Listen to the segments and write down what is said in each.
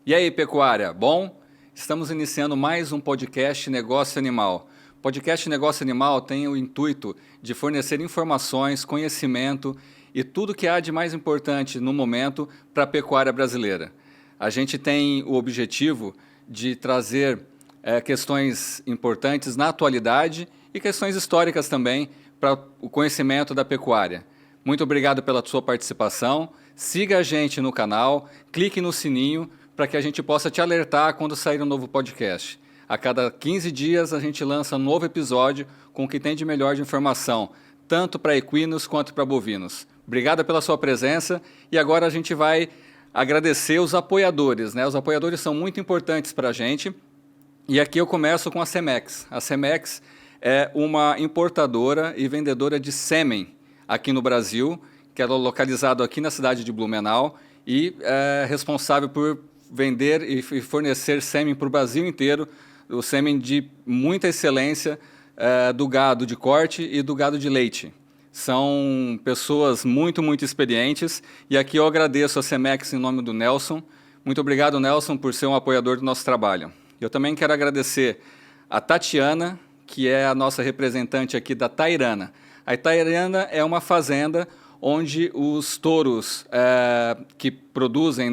E aí, pecuária, bom? Estamos iniciando mais um podcast Negócio Animal. O podcast Negócio Animal tem o intuito de fornecer informações, conhecimento e tudo que há de mais importante no momento para a pecuária brasileira. A gente tem o objetivo de trazer questões importantes na atualidade e questões históricas também para o conhecimento da pecuária. Muito obrigado pela sua participação. Siga a gente no canal, clique no sininho para que a gente possa te alertar quando sair um novo podcast. A cada 15 dias a gente lança um novo episódio com o que tem de melhor de informação, tanto para equinos quanto para bovinos. Obrigado pela sua presença e agora a gente vai agradecer os apoiadores, né? Os apoiadores são muito importantes para a gente e aqui eu começo com a Cemex. A Cemex é uma importadora e vendedora de sêmen aqui no Brasil, que é localizado aqui na cidade de Blumenau e é responsável por vender e fornecer sêmen para o Brasil inteiro, o sêmen de muita excelência do gado de corte e do gado de leite. São pessoas muito experientes e aqui eu agradeço a Cemex em nome do Nelson. Muito obrigado, Nelson, por ser um apoiador do nosso trabalho. Eu também quero agradecer a Tatiana, que é a nossa representante aqui da Tairana. A Tairana é uma fazenda onde os touros que produzem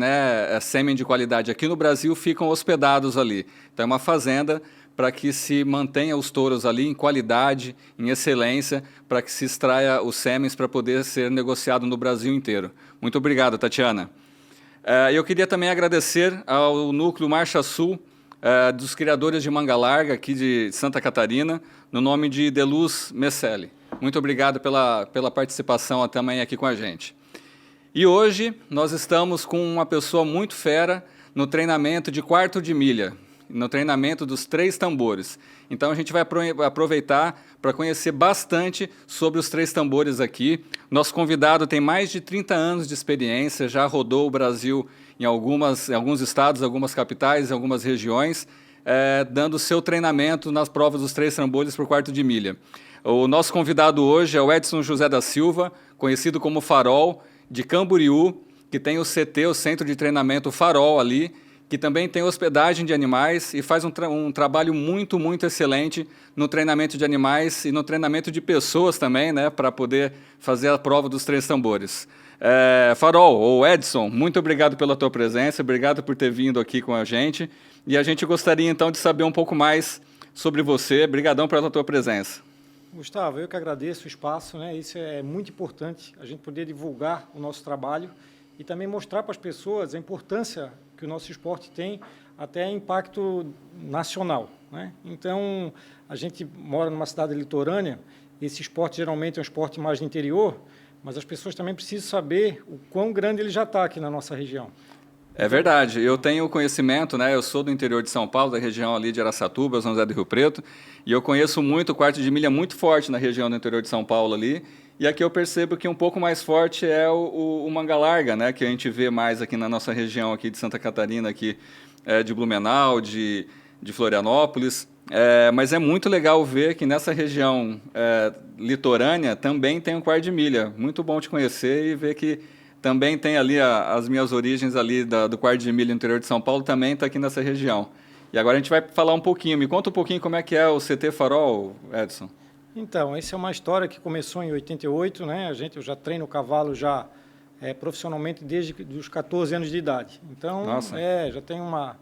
sêmen de qualidade aqui no Brasil ficam hospedados ali. Então é uma fazenda para que se mantenha os touros ali em qualidade, em excelência, para que se extraia os sêmens para poder ser negociado no Brasil inteiro. Muito obrigado, Tatiana. Eu queria também agradecer ao Núcleo Marcha Sul, dos criadores de manga larga aqui de Santa Catarina, no nome de Deluz Messelli. Muito obrigado pela participação também aqui com a gente. E hoje nós estamos com uma pessoa muito fera no treinamento de quarto de milha, no treinamento dos 3 tambores. Então a gente vai aproveitar para conhecer bastante sobre os 3 tambores aqui. Nosso convidado tem mais de 30 anos de experiência, já rodou o Brasil em alguns estados, algumas capitais, algumas regiões, dando seu treinamento nas provas dos 3 tambores por quarto de milha. O nosso convidado hoje é o Edson José da Silva, conhecido como Farol, de Camboriú, que tem o CT, o Centro de Treinamento Farol ali, que também tem hospedagem de animais e faz um trabalho muito excelente no treinamento de animais e no treinamento de pessoas também, né, para poder fazer a prova dos 3 tambores. Farol, ou Edson, muito obrigado pela tua presença, obrigado por ter vindo aqui com a gente e a gente gostaria então de saber um pouco mais sobre você. Obrigadão pela tua presença. Gustavo, eu que agradeço o espaço, né? Isso é muito importante, a gente poder divulgar o nosso trabalho e também mostrar para as pessoas a importância que o nosso esporte tem, até impacto nacional, né? Então, a gente mora numa cidade litorânea, esse esporte geralmente é um esporte mais de interior, mas as pessoas também precisam saber o quão grande ele já está aqui na nossa região. É verdade, eu tenho conhecimento, né? Eu sou do interior de São Paulo, da região ali de Araçatuba, São José do Rio Preto, e eu conheço muito o quarto de milha muito forte na região do interior de São Paulo ali, e aqui eu percebo que um pouco mais forte é o manga larga, né? Que a gente vê mais aqui na nossa região aqui de Santa Catarina, aqui, de Blumenau, de Florianópolis, mas é muito legal ver que nessa região litorânea também tem um quarto de milha. Muito bom te conhecer e ver que também tem ali as minhas origens ali do quarto de milha no interior de São Paulo, também está aqui nessa região. E agora a gente vai falar um pouquinho, me conta um pouquinho como é que é o CT Farol, Edson. Então, essa é uma história que começou em 88, né? Eu já treino cavalo já profissionalmente desde os 14 anos de idade. Então, já tenho uma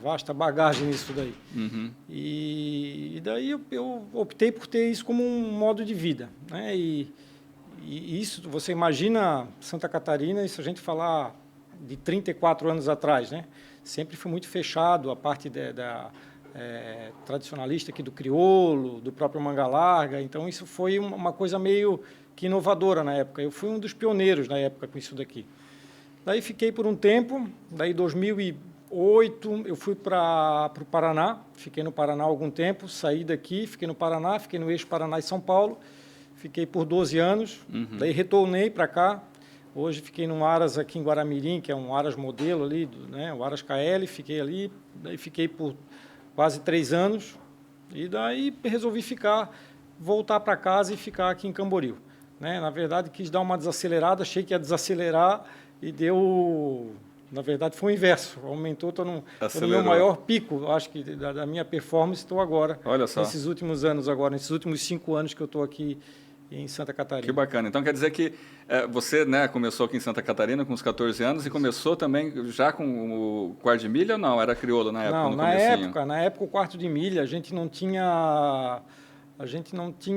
vasta bagagem nisso daí. Uhum. E daí eu optei por ter isso como um modo de vida, né? E isso, você imagina Santa Catarina, e se a gente falar de 34 anos atrás, né? Sempre foi muito fechado a parte tradicionalista aqui do crioulo, do próprio manga larga, então isso foi uma coisa meio que inovadora na época. Eu fui um dos pioneiros na época com isso daqui. Daí fiquei por um tempo, daí em 2008 eu fui para o Paraná, fiquei no Paraná há algum tempo, saí daqui, fiquei no Paraná, fiquei no eixo Paraná e São Paulo, fiquei por 12 anos, daí retornei para cá. Hoje fiquei num Aras aqui em Guaramirim, que é um Aras modelo ali, né, o Aras KL, fiquei ali, daí fiquei por quase 3 anos, e daí resolvi voltar para casa e ficar aqui em Camboriú, né? Na verdade, quis dar uma desacelerada, achei que ia desacelerar, e deu Na verdade, foi o inverso. Aumentou, estou no Acelerou. meu maior pico, acho que da minha performance, estou agora. Olha só. Nesses últimos anos agora, nesses últimos 5 anos que eu estou aqui em Santa Catarina. Que bacana. Então, quer dizer que você, né, começou aqui em Santa Catarina com uns 14 anos e começou também já com o quarto de milha ou não? Era crioulo na época? Não, no na época o quarto de milha, a gente não tinha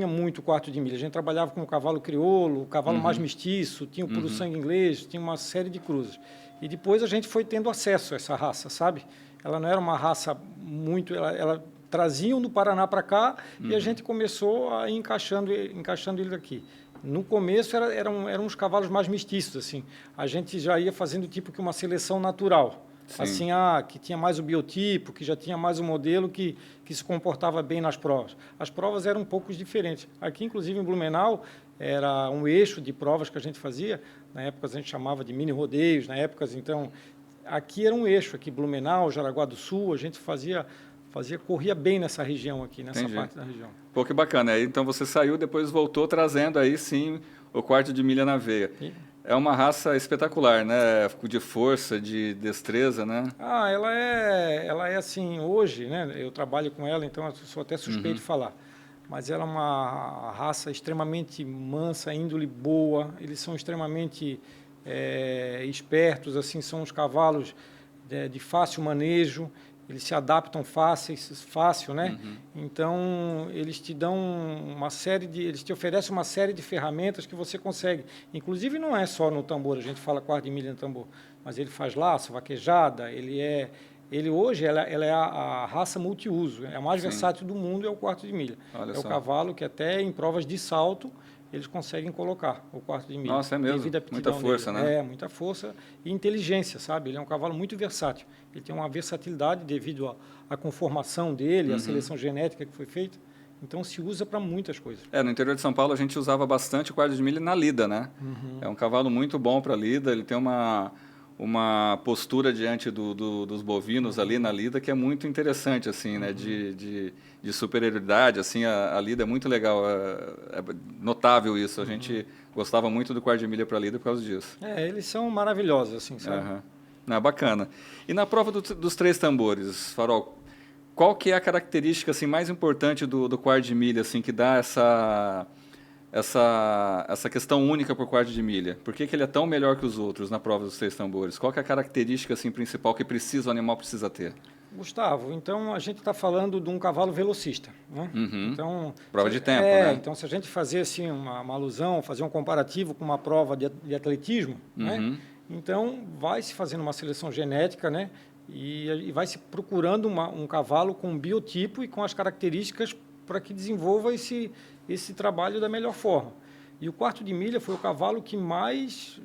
muito quarto de milha. A gente trabalhava com o cavalo crioulo, o cavalo mais mestiço, tinha o puro sangue inglês, tinha uma série de cruzes. E depois a gente foi tendo acesso a essa raça, sabe? Ela não era uma raça muito... Ela traziam do Paraná para cá e a gente começou a ir encaixando ele aqui. No começo eram uns cavalos mais mestiços, assim. A gente já ia fazendo tipo que uma seleção natural. Sim. Assim, que tinha mais o biotipo, que já tinha mais o modelo que se comportava bem nas provas. As provas eram um pouco diferentes. Aqui, inclusive, em Blumenau, era um eixo de provas que a gente fazia. Na época, a gente chamava de mini-rodeios. Na época, então, aqui era um eixo. Aqui, Blumenau, Jaraguá do Sul, a gente corria bem nessa região aqui, nessa Entendi. parte da região. Pô, que bacana. Aí, então, você saiu, depois voltou trazendo aí, sim, o quarto de milha na veia. É uma raça espetacular, né? De força, de destreza, né? Ela é assim, hoje, né? Eu trabalho com ela, então eu sou até suspeito de falar. Mas ela é uma raça extremamente mansa, índole boa. Eles são extremamente espertos, assim, são os cavalos de fácil manejo. Eles se adaptam fácil, né? Então, eles te dão eles te oferecem uma série de ferramentas que você consegue. Inclusive, não é só no tambor, a gente fala quarto de milha no tambor, mas ele faz laço, vaquejada, hoje, ela é a raça multiuso, é a mais versátil do mundo, é o quarto de milha. Olha é só. O cavalo que até em provas de salto, eles conseguem colocar o quarto de milha. Nossa, é mesmo? Devido à Muita aptidão força, dele. né? Muita força e inteligência, sabe? Ele é um cavalo muito versátil. Ele tem uma versatilidade devido à conformação dele, à seleção genética que foi feita. Então, se usa para muitas coisas. No interior de São Paulo, a gente usava bastante o quarto de milha na lida, né? É um cavalo muito bom para lida, ele tem uma postura diante dos bovinos ali na lida que é muito interessante, assim, né? De superioridade, assim, a lida é muito legal, é notável isso. A gente gostava muito do quarto de milha para lida por causa disso. Eles são maravilhosos, assim, sabe? Não, bacana. E na prova dos 3 tambores, Farol, qual que é a característica assim, mais importante do quarto de milha, assim, que dá essa questão única por quarto de milha? Por que ele é tão melhor que os outros na prova dos 3 tambores? Qual que é a característica assim, principal que o animal precisa ter? Gustavo, então a gente está falando de um cavalo velocista, né? Então, prova de tempo, né? Então, se a gente fazer assim uma alusão, fazer um comparativo com uma prova de atletismo, né? Então vai se fazendo uma seleção genética, né? E vai se procurando um cavalo com biotipo e com as características para que desenvolva esse trabalho da melhor forma. E o quarto de milha foi o cavalo que mais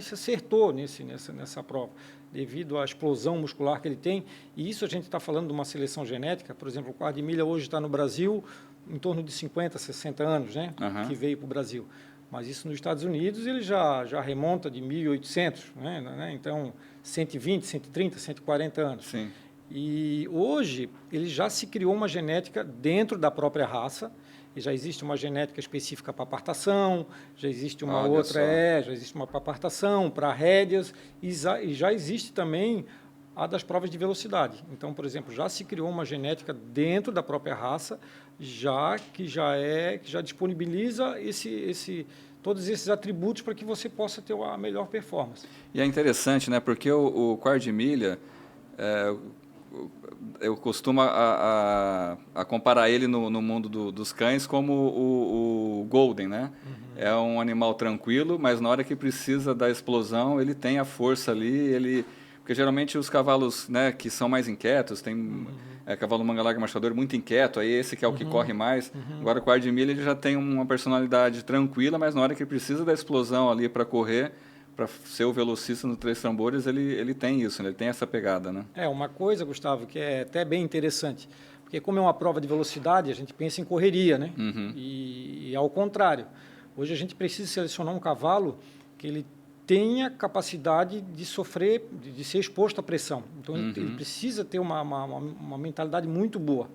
se acertou nessa prova, devido à explosão muscular que ele tem. E isso a gente está falando de uma seleção genética. Por exemplo, o quarto de milha hoje está no Brasil em torno de 50, 60 anos, né? Que veio para o Brasil. Mas isso nos Estados Unidos ele já remonta de 1800, né? Então 120, 130, 140 anos. Sim. E hoje ele já se criou uma genética dentro da própria raça. E já existe uma genética específica para apartação, já existe uma já existe uma para apartação, para rédeas, e já existe também a das provas de velocidade. Então, por exemplo, já se criou uma genética dentro da própria raça, que já disponibiliza todos esses atributos para que você possa ter a melhor performance. E é interessante, né? Porque o quarto de milha, eu costumo a comparar ele no mundo dos cães como o Golden, né? É um animal tranquilo, mas na hora que precisa da explosão, ele tem a força ali, porque geralmente os cavalos, né, que são mais inquietos, tem cavalo manga larga machador muito inquieto, aí esse que é o que corre mais. Agora o quarto de milha ele já tem uma personalidade tranquila, mas na hora que precisa da explosão ali para correr, para ser o velocista no 3 tambores, ele tem isso, né? Ele tem essa pegada, né? Uma coisa, Gustavo, que é até bem interessante, porque como é uma prova de velocidade, a gente pensa em correria, né? E ao contrário, hoje a gente precisa selecionar um cavalo que ele tenha capacidade de sofrer, de ser exposto à pressão. Então, ele precisa ter uma mentalidade muito boa.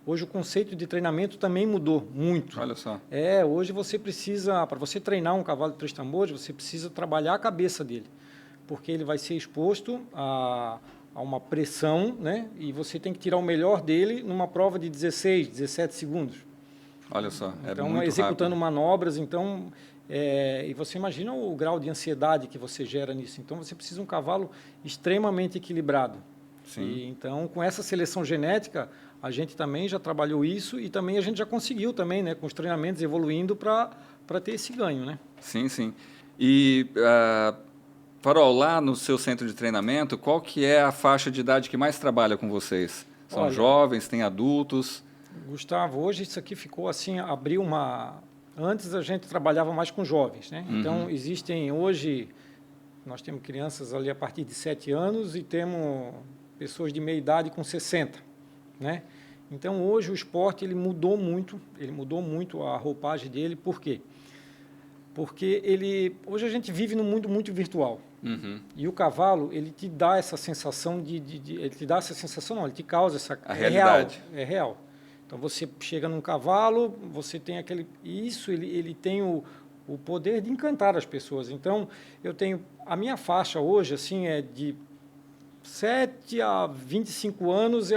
Hoje o conceito de treinamento também mudou muito. Olha só. Hoje você precisa, para você treinar um cavalo de 3 tambores, você precisa trabalhar a cabeça dele. porque ele vai ser exposto a uma pressão, né? E você tem que tirar o melhor dele numa prova de 16, 17 segundos. Olha só, então, muito executando rápido. manobras, então... e você imagina o grau de ansiedade que você gera nisso. Então, você precisa de um cavalo extremamente equilibrado. Sim. E, então, com essa seleção genética, a gente também já trabalhou isso e também a gente já conseguiu também, né, com os treinamentos evoluindo para ter esse ganho, né? Sim, sim. E, Farol, lá no seu centro de treinamento, qual que é a faixa de idade que mais trabalha com vocês? São jovens, tem adultos? Gustavo, hoje isso aqui ficou assim, abriu uma... Antes a gente trabalhava mais com jovens, né? Então, existem hoje, nós temos crianças ali a partir de 7 anos e temos pessoas de meia idade com 60, né? Então, hoje o esporte ele mudou muito a roupagem dele. Por quê? Porque hoje a gente vive num mundo muito virtual. E o cavalo, ele te dá essa sensação ele te dá essa sensação, não, ele te causa essa... A realidade. É real. Então, você chega num cavalo, você tem aquele... Isso, ele tem o poder de encantar as pessoas. Então, a minha faixa hoje, assim, é de 7 a 25 anos, é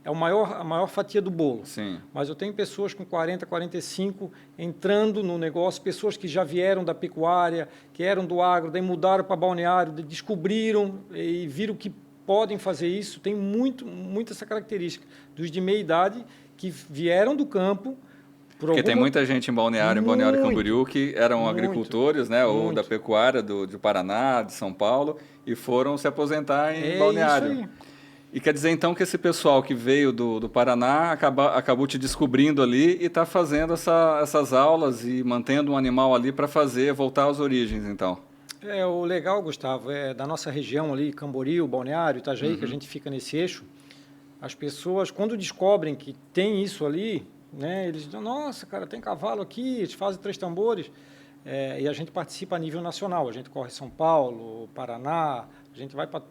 a maior fatia do bolo. Sim. Mas eu tenho pessoas com 40, 45 entrando no negócio, pessoas que já vieram da pecuária, que eram do agro, daí mudaram para balneário, descobriram e viram que podem fazer isso. Tem muito essa característica dos de meia idade que vieram do campo. Porque tem muita gente em Balneário Camboriú que eram agricultores, né, ou da pecuária de Paraná, de São Paulo, e foram se aposentar em Balneário. Isso aí. E quer dizer, então, que esse pessoal que veio do Paraná acabou te descobrindo ali e está fazendo essas aulas e mantendo um animal ali para voltar às origens, então. O legal, Gustavo, da nossa região ali, Camboriú, Balneário, Itajaí, que a gente fica nesse eixo, as pessoas, quando descobrem que tem isso ali, né, eles dizem, nossa, cara, tem cavalo aqui, eles fazem 3 tambores, e a gente participa a nível nacional, a gente corre São Paulo, Paraná, a gente vai para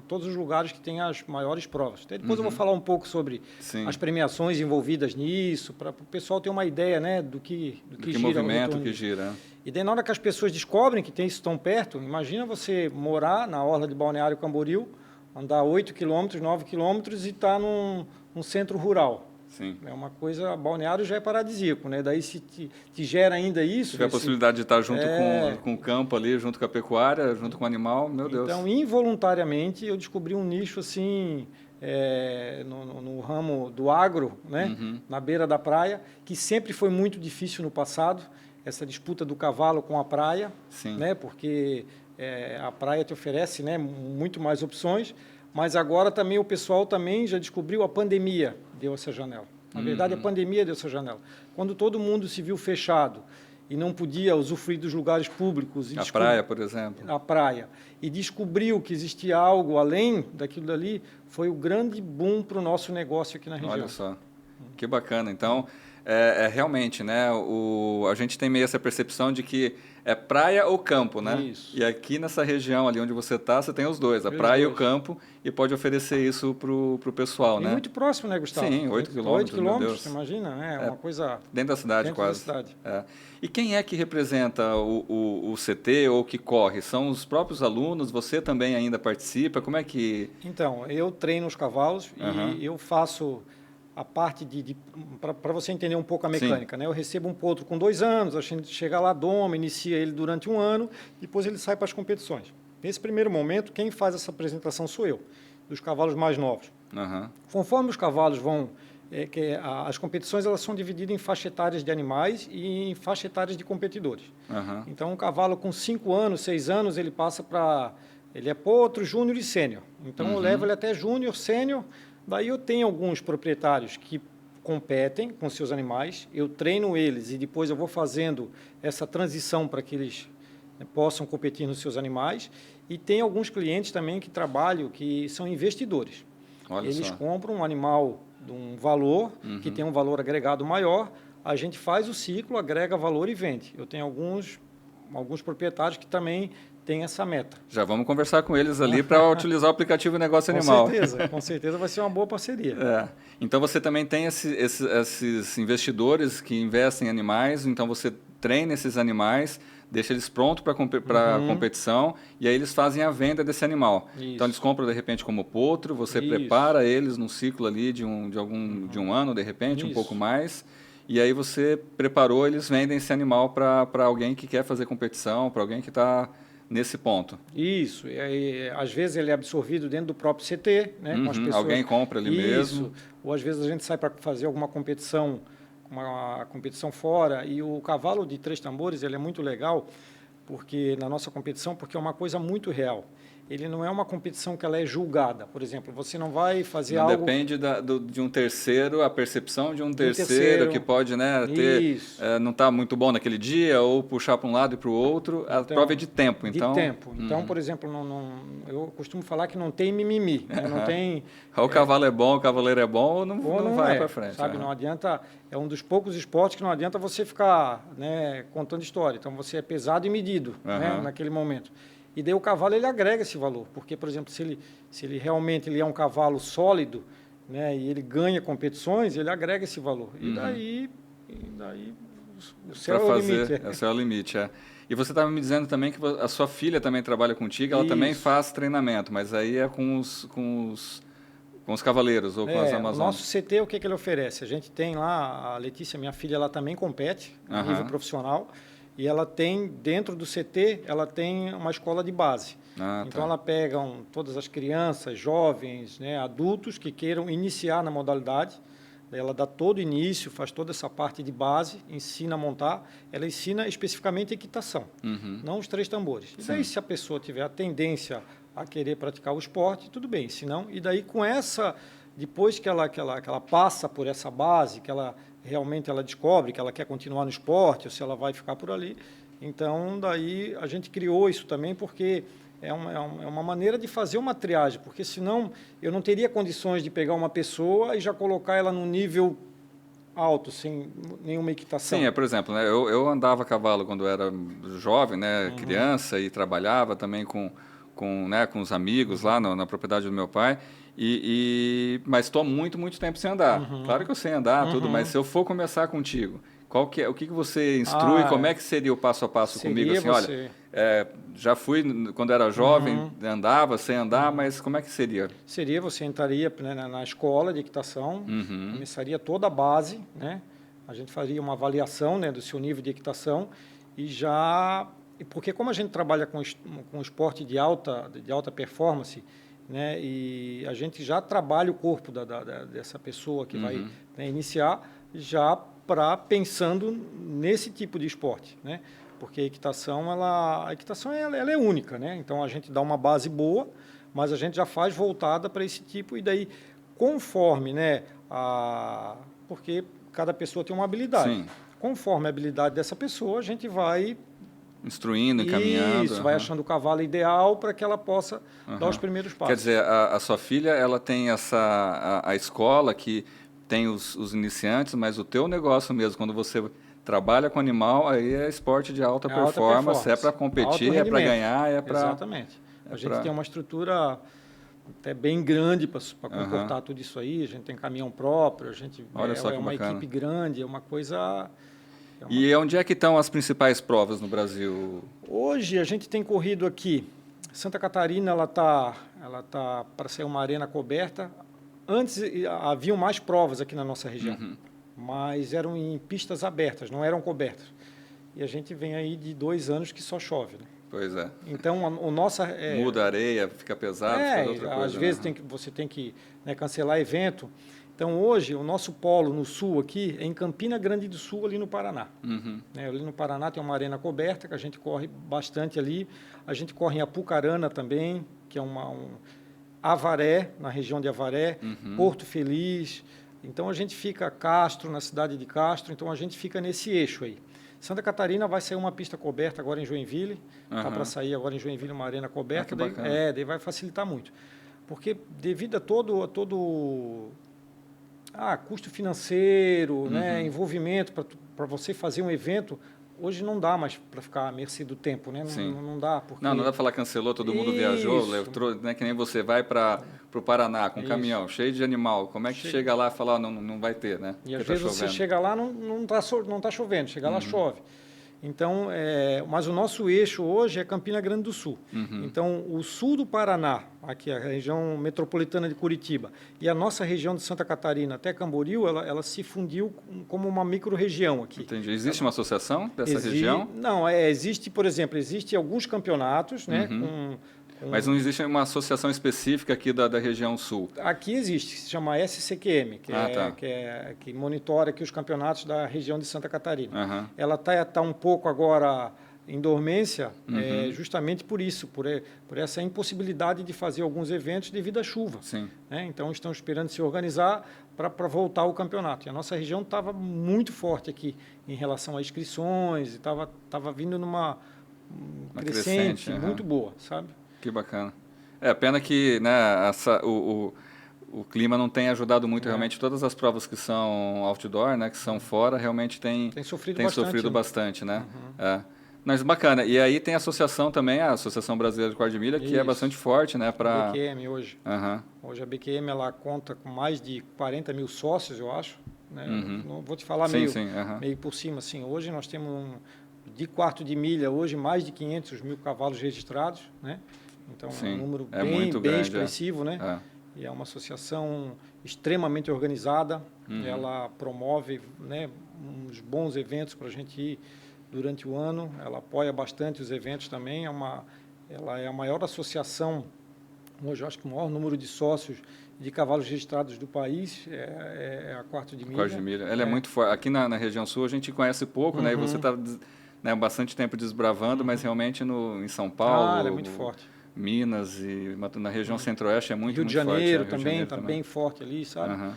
todos os lugares que tem as maiores provas. Até depois eu vou falar um pouco sobre as premiações envolvidas nisso, para o pessoal ter uma ideia, né, do que gira. Movimento que gira. E daí, na hora que as pessoas descobrem que tem isso tão perto, imagina você morar na orla de Balneário Camboriú, andar 8 quilômetros, 9 quilômetros e estar num centro rural. Sim. É uma coisa, Balneário já é paradisíaco, né? Daí se te gera ainda isso... Se tiver a possibilidade de estar junto com o campo ali, junto com a pecuária, junto com o animal, meu Deus. Então, involuntariamente, eu descobri um nicho assim, no ramo do agro, né? Na beira da praia, que sempre foi muito difícil no passado, essa disputa do cavalo com a praia, né? Porque a praia te oferece, né, muito mais opções, mas agora também o pessoal também já descobriu a pandemia, deu essa janela. Na verdade, a pandemia deu essa janela. Quando todo mundo se viu fechado e não podia usufruir dos lugares públicos... A praia, por exemplo. A praia. E descobriu que existia algo além daquilo dali, foi o grande boom para o nosso negócio aqui na região. Olha só, que bacana. Então, realmente, né, a gente tem meio essa percepção de que é praia ou campo, né? Isso. E aqui nessa região ali onde você está, você tem os dois, a praia e o campo, e pode oferecer isso para o pessoal, né? E muito próximo, né, Gustavo? Sim, 8 quilômetros, 8 quilômetros, meu Deus. você imagina, né? Uma coisa... Dentro da cidade, dentro quase. Da cidade. E quem é que representa o CT ou que corre? São os próprios alunos? Você também ainda participa? Como é que... Então, eu treino os cavalos e eu faço... a parte para você entender um pouco a mecânica, né? Eu recebo um potro com 2 anos, a gente chega lá, doma, inicia ele durante 1 ano, depois ele sai para as competições. Nesse primeiro momento, quem faz essa apresentação sou eu, dos cavalos mais novos. Conforme os cavalos vão... as competições elas são divididas em faixa etárias de animais e em faixa etárias de competidores. Então, um cavalo com 5 anos, 6 anos, ele passa para... Ele é potro, júnior e sênior. Então, eu levo ele até júnior, sênior. Daí eu tenho alguns proprietários que competem com seus animais, eu treino eles e depois eu vou fazendo essa transição para que eles possam competir nos seus animais. E tem alguns clientes também que trabalham, que são investidores. Olha eles só. compram um animal de um valor, que tem um valor agregado maior, a gente faz o ciclo, agrega valor e vende. Eu tenho alguns proprietários que também têm essa meta. Já vamos conversar com eles ali para utilizar o aplicativo Negócio Animal. Com certeza vai ser uma boa parceria. Então você também tem esses investidores que investem em animais, então você treina esses animais, deixa eles prontos para competição e aí eles fazem a venda desse animal. Isso. Então eles compram de repente como potro, você Isso. prepara eles num ciclo ali de um ano, de repente, um pouco mais, e aí você preparou, eles vendem esse animal para alguém que quer fazer competição, para alguém que está nesse ponto. Isso, e aí, às vezes ele é absorvido dentro do próprio CT, né, com as pessoas. Alguém compra ali mesmo. Ou às vezes a gente sai para fazer alguma competição, uma competição fora, e o cavalo de 3 tambores ele é muito legal, porque na nossa competição, porque é uma coisa muito real. Ele não é uma competição que ela é julgada. Por exemplo, você não vai fazer não algo... depende de um terceiro, a percepção de um terceiro que pode, né, ter, não está muito bom naquele dia, ou puxar para um lado e para o outro. A prova é de tempo. De tempo. Então, por exemplo, eu costumo falar que não tem mimimi. Né? Não tem, o cavalo é bom, o cavaleiro é bom, ou não vai para frente. Sabe, não adianta... É um dos poucos esportes que não adianta você ficar, né, contando história. Então, você é pesado e medido, né, naquele momento. E daí o cavalo ele agrega esse valor, porque, por exemplo, se ele realmente ele é um cavalo sólido, né, e ele ganha competições, ele agrega esse valor. E daí o céu é o limite. O céu é o limite, é. E você estava me dizendo também que a sua filha também trabalha contigo, ela também faz treinamento, mas aí é com os cavaleiros ou com as Amazonas. O nosso CT, o que ele oferece? A gente tem lá, a Letícia, minha filha, ela também compete a nível profissional. E ela tem, dentro do CT, ela tem uma escola de base. Então, ela pega todas as crianças, jovens, né, adultos que queiram iniciar na modalidade. Daí ela dá todo o início, faz toda essa parte de base, ensina a montar. Ela ensina especificamente equitação, não os 3 tambores. E daí, se a pessoa tiver a tendência a querer praticar o esporte, tudo bem. Se não, e daí, com essa... Depois que ela passa por essa base, que ela realmente ela descobre que ela quer continuar no esporte ou se ela vai ficar por ali. Então, daí a gente criou isso também porque é uma maneira de fazer uma triagem, porque senão eu não teria condições de pegar uma pessoa e já colocar ela num nível alto, sem nenhuma equitação. Sim, por exemplo, né, eu andava a cavalo quando eu era jovem, né, criança, e trabalhava também com os amigos lá na propriedade do meu pai. Mas estou muito tempo sem andar. Claro que eu sei andar, tudo, mas se eu for começar contigo, o que você instrui? Como é que seria o passo a passo comigo? Assim, olha, já fui quando era jovem, andava sem andar, mas como é que seria? Seria, você entraria, né, na escola de equitação, começaria toda a base, né? A gente faria uma avaliação, né, do seu nível de equitação porque como a gente trabalha com esporte de alta performance, né, e a gente já trabalha o corpo dessa pessoa que vai, né, iniciar já pensando nesse tipo de esporte, né? Porque a equitação ela é única, né? Então a gente dá uma base boa, mas a gente já faz voltada para esse tipo e daí conforme, né, porque cada pessoa tem uma habilidade. Sim. Conforme a habilidade dessa pessoa, a gente vai instruindo, encaminhando. Isso, vai achando o cavalo ideal para que ela possa dar os primeiros passos. Quer dizer, a sua filha ela tem a escola que tem os iniciantes, mas o teu negócio mesmo, quando você trabalha com animal, aí é esporte de alta performance, é para competir, é para ganhar, é para... Exatamente. A gente tem uma estrutura até bem grande para comportar tudo isso aí, a gente tem caminhão próprio, a gente é uma equipe grande, é uma coisa... E onde é que estão as principais provas no Brasil? Hoje a gente tem corrido aqui. Santa Catarina ela tá para ser uma arena coberta. Antes haviam mais provas aqui na nossa região, mas eram em pistas abertas, não eram cobertas. E a gente vem aí de 2 anos que só chove, né? Pois é. Então o nosso muda a areia, fica pesado, fica outra coisa. Às vezes você tem que, né, cancelar evento. Então, hoje, o nosso polo no sul aqui é em Campina Grande do Sul, ali no Paraná. Ali no Paraná tem uma arena coberta, que a gente corre bastante ali. A gente corre em Apucarana também, que é Avaré, na região de Avaré, Porto Feliz. Então, a gente fica Castro, na cidade de Castro. Então, a gente fica nesse eixo aí. Santa Catarina vai sair uma pista coberta agora em Joinville. Está para sair agora em Joinville uma arena coberta. Daí vai facilitar muito. Porque devido a todo custo financeiro, né, envolvimento para você fazer um evento, hoje não dá mais para ficar à mercê do tempo, né? Não dá. Porque... Não dá para falar cancelou, todo mundo viajou, né, que nem você vai para o Paraná com um caminhão cheio de animal, como é que chega lá e fala, não vai ter, né? E às vezes você chega lá, não tá chovendo, chega lá chove. Então, mas o nosso eixo hoje é Campina Grande do Sul. Então, o sul do Paraná, aqui a região metropolitana de Curitiba, e a nossa região de Santa Catarina até Camboriú, ela se fundiu como uma micro-região aqui. Entendi. Existe uma associação dessa região? Não, existe, por exemplo, alguns campeonatos, né, Mas não existe uma associação específica aqui da região sul? Aqui existe, que se chama SCQM, que monitora aqui os campeonatos da região de Santa Catarina. Ela está um pouco agora em dormência, justamente por isso, por essa impossibilidade de fazer alguns eventos devido à chuva. Sim. Né? Então, estão esperando se organizar para voltar ao campeonato. E a nossa região estava muito forte aqui em relação a inscrições, e estava vindo numa crescente muito boa, sabe? Que bacana. Pena que, né, o clima não tem ajudado muito. Realmente, todas as provas que são outdoor, né, que são fora, realmente tem sofrido bastante, né? Mas bacana. E aí tem a associação também, a Associação Brasileira de Quarto de Milha, que é bastante forte, né? A BQM hoje. Hoje a BQM ela conta com mais de 40 mil sócios, eu acho. Né? Não vou te falar meio por cima. Assim. Hoje nós temos, de quarto de milha, hoje mais de 500 mil cavalos registrados, né? Então, é um número bem expressivo, né? E é uma associação extremamente organizada. Ela promove, né, uns bons eventos para a gente ir durante o ano. Ela apoia bastante os eventos também. Ela é a maior associação, hoje eu acho que o maior número de sócios de cavalos registrados do país é a Quarto de Milha. Quarto de Milha. Ela é muito forte. Aqui na região sul a gente conhece pouco, né? E você está, né, bastante tempo desbravando, mas realmente em São Paulo... ela é muito forte. Minas e na região centro-oeste é muito, Rio muito de Janeiro forte. também está bem forte ali, sabe?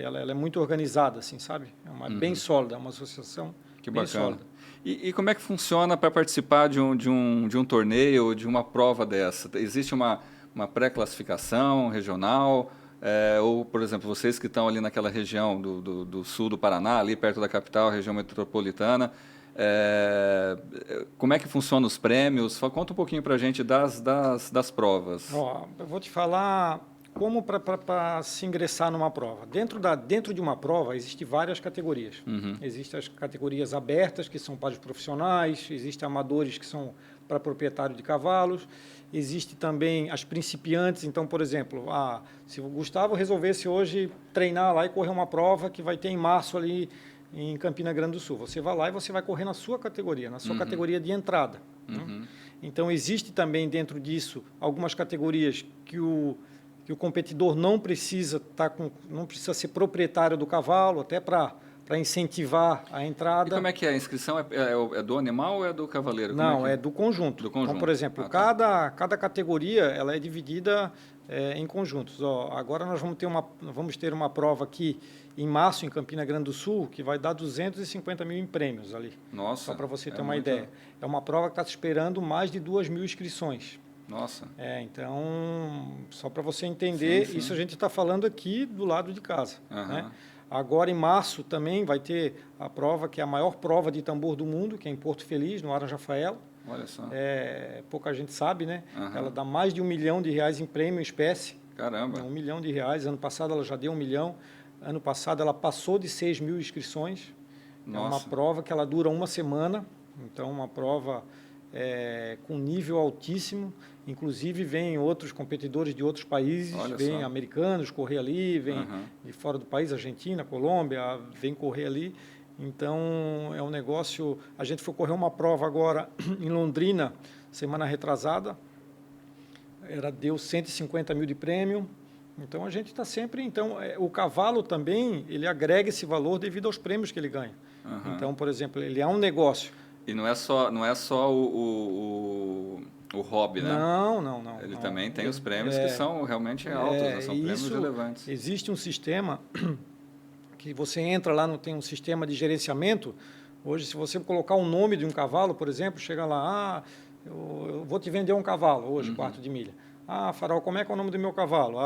Ela é muito organizada, assim, sabe? É uma bem sólida, uma associação que bem bacana. sólida. E como é que funciona para participar de um torneio ou de uma prova dessa? Existe uma pré-classificação regional? Ou, por exemplo, vocês que estão ali naquela região do sul do Paraná, ali perto da capital, região metropolitana, como é que funcionam os prêmios? Conta um pouquinho para a gente das provas. Eu vou te falar como para se ingressar numa prova. Dentro de uma prova, existem várias categorias. Existem as categorias abertas, que são para os profissionais, existem amadores, que são para proprietário de cavalos, existe também as principiantes. Então, por exemplo, se o Gustavo resolvesse hoje treinar lá e correr uma prova que vai ter em março ali em Campina Grande do Sul. Você vai lá e você vai correr na sua categoria, categoria de entrada. Né? Então, existe também dentro disso algumas categorias que o competidor não precisa ser proprietário do cavalo, até para incentivar a entrada. E como é que é? A inscrição é do animal ou é do cavaleiro? Não, é do conjunto. Então, por exemplo, cada categoria ela é dividida em conjuntos. Agora nós vamos ter uma prova aqui em março, em Campina Grande do Sul, que vai dar 250 mil em prêmios ali. Nossa! Só para você ter uma ideia. É uma prova que está esperando mais de 2 mil inscrições. Nossa! Então, só para você entender, isso a gente está falando aqui do lado de casa. Né? Agora, em março, também vai ter a prova, que é a maior prova de tambor do mundo, que é em Porto Feliz, no Aran Rafael. Olha só. Pouca gente sabe, né? Ela dá mais de R$1 milhão em prêmio em espécie. Caramba! R$1 milhão. Ano passado ela já deu 1 milhão. Ano passado ela passou de 6 mil inscrições. Nossa. É uma prova que ela dura uma semana. Então, uma prova com nível altíssimo. Inclusive, vêm outros competidores de outros países, vêm americanos correr ali, vêm de fora do país, Argentina, Colômbia, vêm correr ali. Então, é um negócio... A gente foi correr uma prova agora em Londrina, semana retrasada. Deu 150 mil de prêmio. Então, a gente está sempre... Então, o cavalo também, ele agrega esse valor devido aos prêmios que ele ganha. Então, por exemplo, ele é um negócio. E não é só o hobby, né? Não. Ele também tem os prêmios que são realmente altos, né? São prêmios relevantes. Existe um sistema que você entra lá, tem um sistema de gerenciamento. Hoje, se você colocar o nome de um cavalo, por exemplo, chega lá, eu vou te vender um cavalo hoje, quarto de milha. Farol, como é que é o nome do meu cavalo?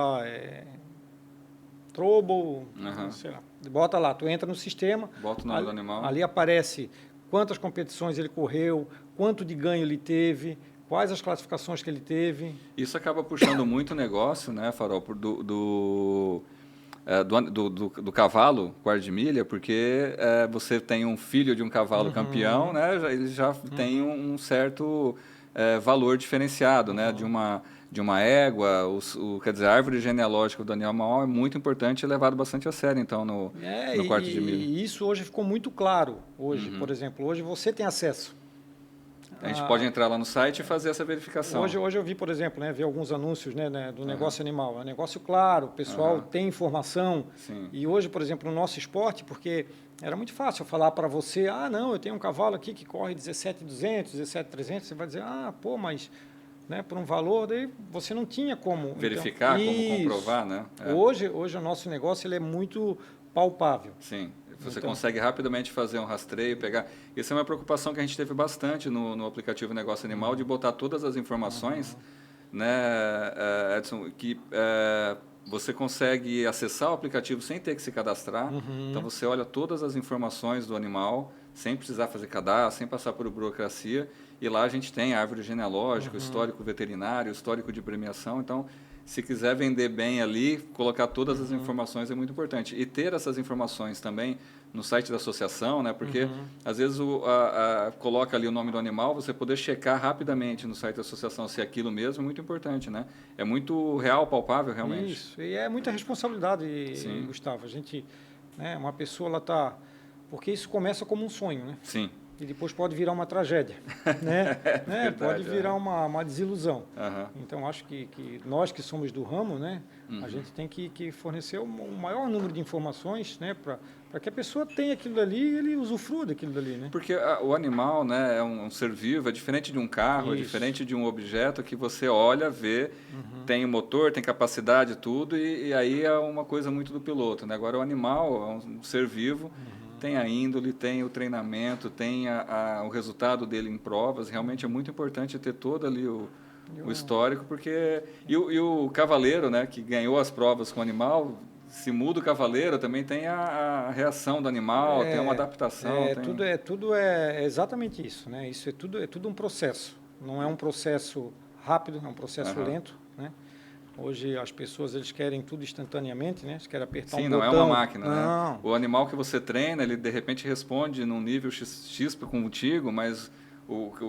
Trouble, sei lá. Bota lá, tu entra no sistema. Bota o nome do animal. Ali aparece quantas competições ele correu, quanto de ganho ele teve, quais as classificações que ele teve. Isso acaba puxando muito negócio, né, Farol, do cavalo, quarto de milha, porque você tem um filho de um cavalo campeão, né? Ele já tem um certo valor diferenciado, né? De uma égua, quer dizer, a árvore genealógica do animal é muito importante e levado bastante a sério, então, no quarto de milha. E isso hoje ficou muito claro. Hoje, por exemplo, hoje você tem acesso. A gente pode entrar lá no site e fazer essa verificação. Hoje eu vi, por exemplo, né, vi alguns anúncios, né, do negócio animal. É um negócio claro, o pessoal tem informação. Sim. E hoje, por exemplo, no nosso esporte, porque era muito fácil eu falar para você, não, eu tenho um cavalo aqui que corre 17.200, 17.300, você vai dizer, pô, mas né, por um valor, daí você não tinha como verificar, então, como comprovar, né? Hoje o nosso negócio ele é muito palpável. Sim. Você consegue rapidamente fazer um rastreio, pegar. Isso é uma preocupação que a gente teve bastante no aplicativo Negócio Animal, de botar todas as informações, né, Edson, que você consegue acessar o aplicativo sem ter que se cadastrar. Então você olha todas as informações do animal, sem precisar fazer cadastro, sem passar por burocracia. E lá a gente tem árvore genealógica, histórico veterinário, histórico de premiação. Então, se quiser vender bem ali, colocar todas as informações é muito importante. E ter essas informações também no site da associação, né? Porque às vezes coloca ali o nome do animal, você poder checar rapidamente no site da associação se é aquilo mesmo é muito importante, né? É muito real, palpável, realmente. Isso, e é muita responsabilidade, Sim. Gustavo. A gente, né, uma pessoa, ela tá... Porque isso começa como um sonho, né? Sim. E depois pode virar uma tragédia, né? Verdade, pode virar uma desilusão. Uhum. Então, acho que nós que somos do ramo, né, a gente tem que fornecer o maior número de informações, né, para que a pessoa tenha aquilo dali e ele usufrua daquilo dali, né? Porque o animal, né, é um ser vivo, é diferente de um carro, é diferente de um objeto que você olha, vê, tem motor, tem capacidade, tudo, e aí é uma coisa muito do piloto, né? Agora, o animal é um ser vivo, tem a índole, tem o treinamento, tem o resultado dele em provas. Realmente é muito importante ter todo ali o histórico, porque... E o cavaleiro, né, que ganhou as provas com o animal, se muda o cavaleiro, também tem a reação do animal, tem uma adaptação. Tudo é exatamente isso, né? Isso é tudo um processo. Não é um processo rápido, é um processo lento, né? Hoje as pessoas eles querem tudo instantaneamente, né? Eles querem apertar um botão. Sim, não é uma máquina, não. né? O animal que você treina, ele de repente responde num nível X contigo, mas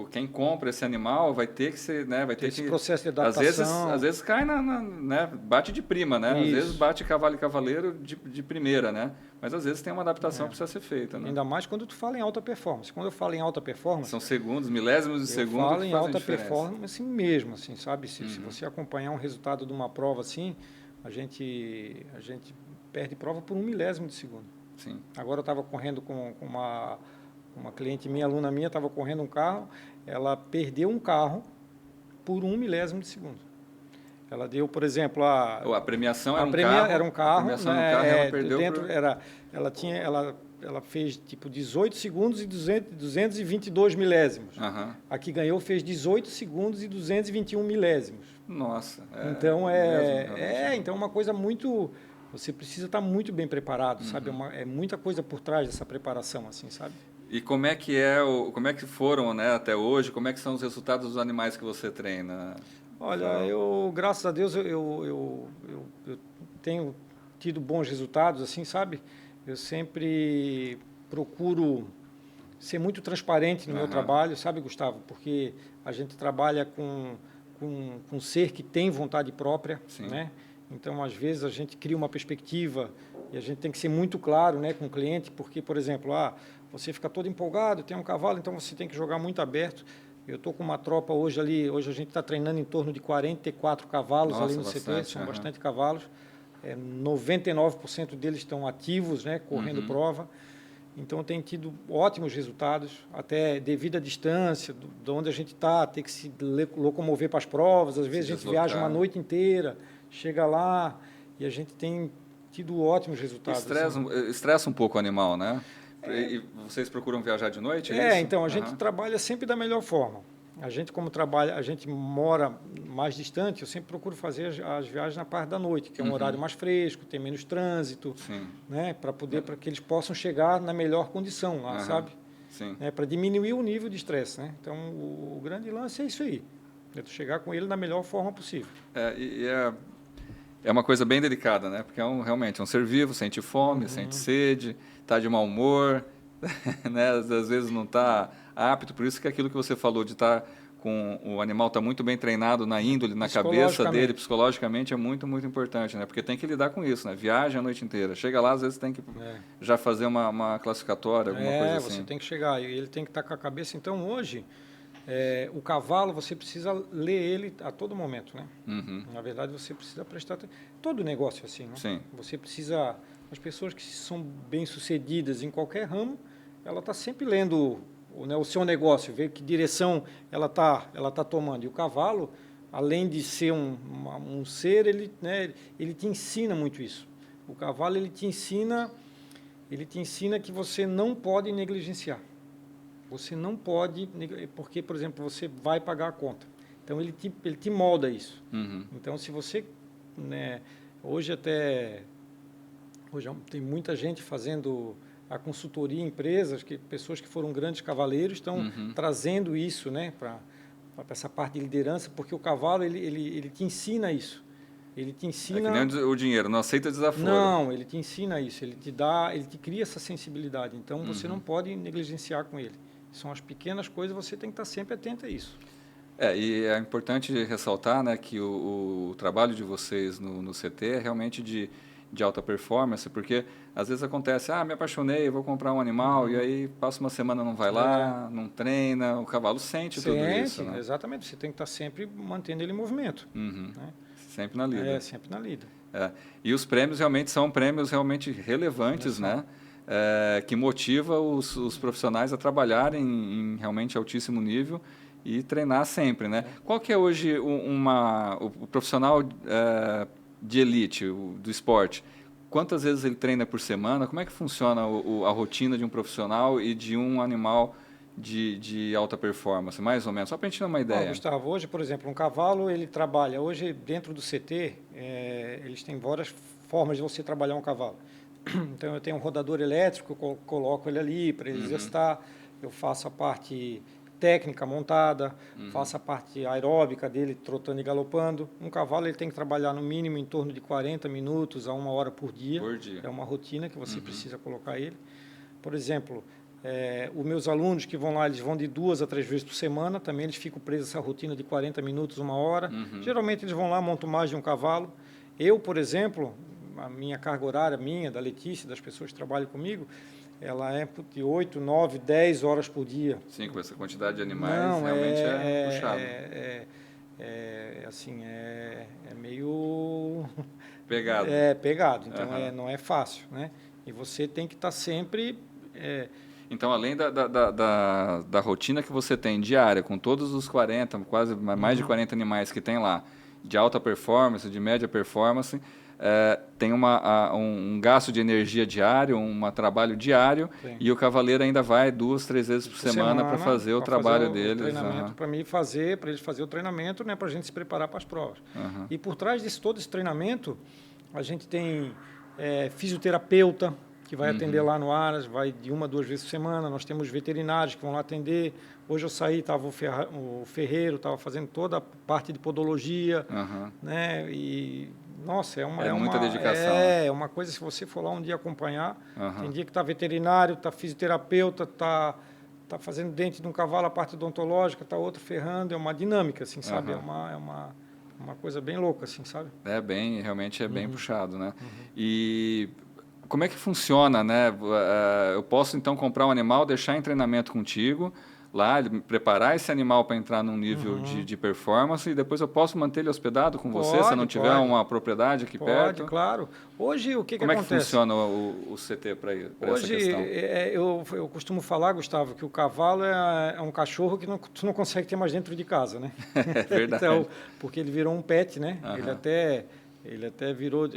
quem compra esse animal vai ter que ser, né? Vai ter esse que processo de adaptação. Às vezes cai né? Bate de prima, né? Isso. Às vezes bate cavalo e cavaleiro de primeira, né? Mas às vezes tem uma adaptação que precisa ser feita, né? Ainda mais quando tu fala em alta performance. Quando eu falo em alta performance, são segundos, milésimos de segundo. Eu falo em alta diferença. performance mesmo, assim, sabe? Se você acompanhar um resultado de uma prova assim, a gente perde prova por 1 milésimo de segundo. Sim. Agora eu estava correndo com uma cliente minha, aluna minha, estava correndo um carro, ela perdeu um carro por 1 milésimo de segundo. Ela deu, por exemplo, a premiação era um carro. Era um carro, a premiação era um carro, ela perdeu dentro ela fez tipo 18 segundos e 222 milésimos. A que ganhou fez 18 segundos e 221 milésimos. Nossa. Então então uma coisa muito... Você precisa estar muito bem preparado, sabe? É muita coisa por trás dessa preparação, assim, sabe? E como é que foram, né, até hoje? Como é que são os resultados dos animais que você treina? Olha, graças a Deus, eu tenho tido bons resultados, assim, sabe? Eu sempre procuro ser muito transparente no meu trabalho, sabe, Gustavo? Porque a gente trabalha com um ser que tem vontade própria, né? Então, às vezes, a gente cria uma perspectiva e a gente tem que ser muito claro, né, com o cliente, porque, por exemplo, você fica todo empolgado, tem um cavalo, então você tem que jogar muito aberto. Eu estou com uma tropa hoje a gente está treinando em torno de 44 cavalos ali no CT, são bastante cavalos. 99% deles estão ativos, né, correndo prova. Então, tem tido ótimos resultados, até devido à distância, de onde a gente está, ter que se locomover para as provas. Às vezes a gente viaja uma noite inteira, chega lá e a gente tem tido ótimos resultados. Estressa um pouco o animal, né? E vocês procuram viajar de noite? Então, a gente trabalha sempre da melhor forma. A gente, como trabalha, a gente mora mais distante, eu sempre procuro fazer as viagens na parte da noite, que é um horário mais fresco, tem menos trânsito, né, para que eles possam chegar na melhor condição lá, sabe? Sim. Para diminuir o nível de estresse, né? Então, o grande lance é isso aí, é tu chegar com ele da melhor forma possível. É uma coisa bem delicada, né? Porque realmente é um ser vivo, sente fome, sente sede, está de mau humor, né? Às vezes não está apto. Por isso que aquilo que você falou de estar com o animal está muito bem treinado na índole, na cabeça dele, psicologicamente, é muito, muito importante, né? Porque tem que lidar com isso, né? Viaja a noite inteira. Chega lá, às vezes tem que já fazer uma classificatória, alguma coisa assim. Você tem que chegar, ele tem que estar com a cabeça. Então, hoje, o cavalo, você precisa ler ele a todo momento, né? Na verdade, você precisa prestar atenção. Todo negócio é assim, né? Sim. Você precisa... As pessoas que são bem-sucedidas em qualquer ramo, ela está sempre lendo o seu negócio, ver que direção ela tá tomando. E o cavalo, além de ser um ser, ele te ensina muito isso. O cavalo, ele te ensina que você não pode negligenciar. Você não pode, porque, por exemplo, você vai pagar a conta. Então, ele te molda isso. Então, se você... Né, hoje tem muita gente fazendo a consultoria em empresas, pessoas que foram grandes cavaleiros estão trazendo isso, né, para essa parte de liderança, porque o cavalo, ele te ensina isso. Ele te ensina... É que nem o dinheiro, não aceita desaforo. Não, ele te ensina isso, ele te cria essa sensibilidade. Então, você não pode negligenciar com ele. São as pequenas coisas, você tem que estar sempre atento a isso. E é importante ressaltar, né, que o trabalho de vocês no CT é realmente de alta performance, porque às vezes acontece, me apaixonei, vou comprar um animal, e aí passa uma semana, não vai lá, não treina, o cavalo sente tudo isso. Né? Exatamente, você tem que estar sempre mantendo ele em movimento. Né? Sempre na lida. Sempre na lida. E os prêmios realmente são prêmios realmente relevantes, né? Que motiva os profissionais a trabalharem em realmente altíssimo nível e treinar sempre, né? Qual que é hoje o profissional de elite, do esporte? Quantas vezes ele treina por semana? Como é que funciona a rotina de um profissional e de um animal de alta performance, mais ou menos? Só para a gente ter uma ideia. Gustavo, hoje, por exemplo, um cavalo, ele trabalha... Hoje, dentro do CT, eles têm várias formas de você trabalhar um cavalo. Então, eu tenho um rodador elétrico, eu coloco ele ali para ele exercitar, eu faço a parte técnica montada, faço a parte aeróbica dele, trotando e galopando. Um cavalo, ele tem que trabalhar no mínimo em torno de 40 minutos a 1 hora por dia. É uma rotina que você precisa colocar ele. Por exemplo, os meus alunos que vão lá, eles vão de 2 a 3 vezes por semana, também eles ficam presos a essa rotina de 40 minutos, 1 hora. Geralmente, eles vão lá, montam mais de um cavalo. Eu, por exemplo... A minha carga horária, da Letícia, das pessoas que trabalham comigo, ela é de 8, 9, 10 horas por dia. Sim, com essa quantidade de animais, realmente é puxado. É meio... Pegado. Pegado, então não é fácil, né? E você tem que estar sempre... Então, além da rotina que você tem diária, com todos os 40, quase mais de 40 animais que tem lá, de alta performance, de média performance... tem um gasto de energia diário, um trabalho diário, e o cavaleiro ainda vai 2, 3 vezes por semana para fazer o trabalho deles. Treinamento para eles fazer o treinamento, né, para a gente se preparar para as provas. E por trás de todo esse treinamento, a gente tem fisioterapeuta, que vai atender lá no Aras, vai de 1 a 2 vezes por semana. Nós temos veterinários que vão lá atender. Hoje eu saí, estava o Ferreiro, estava fazendo toda a parte de podologia, né? E nossa, é muita dedicação. É uma coisa, se você for lá um dia acompanhar, tem dia que está veterinário, está fisioterapeuta, está fazendo dente de um cavalo, a parte odontológica, está outro ferrando, é uma dinâmica, assim, sabe? É uma coisa bem louca, assim, sabe? Realmente é bem puxado, né? E como é que funciona, né? Eu posso, então, comprar um animal, deixar em treinamento contigo, lá, preparar esse animal para entrar num nível de performance e depois eu posso manter ele hospedado com você, se eu não tiver uma propriedade aqui perto? Pode, claro. Hoje, o que Como acontece? Como é que funciona o CT para essa questão? Hoje, eu costumo falar, Gustavo, que o cavalo é um cachorro que tu não consegue ter mais dentro de casa, né? É verdade. Então, porque ele virou um pet, né? Ele até virou,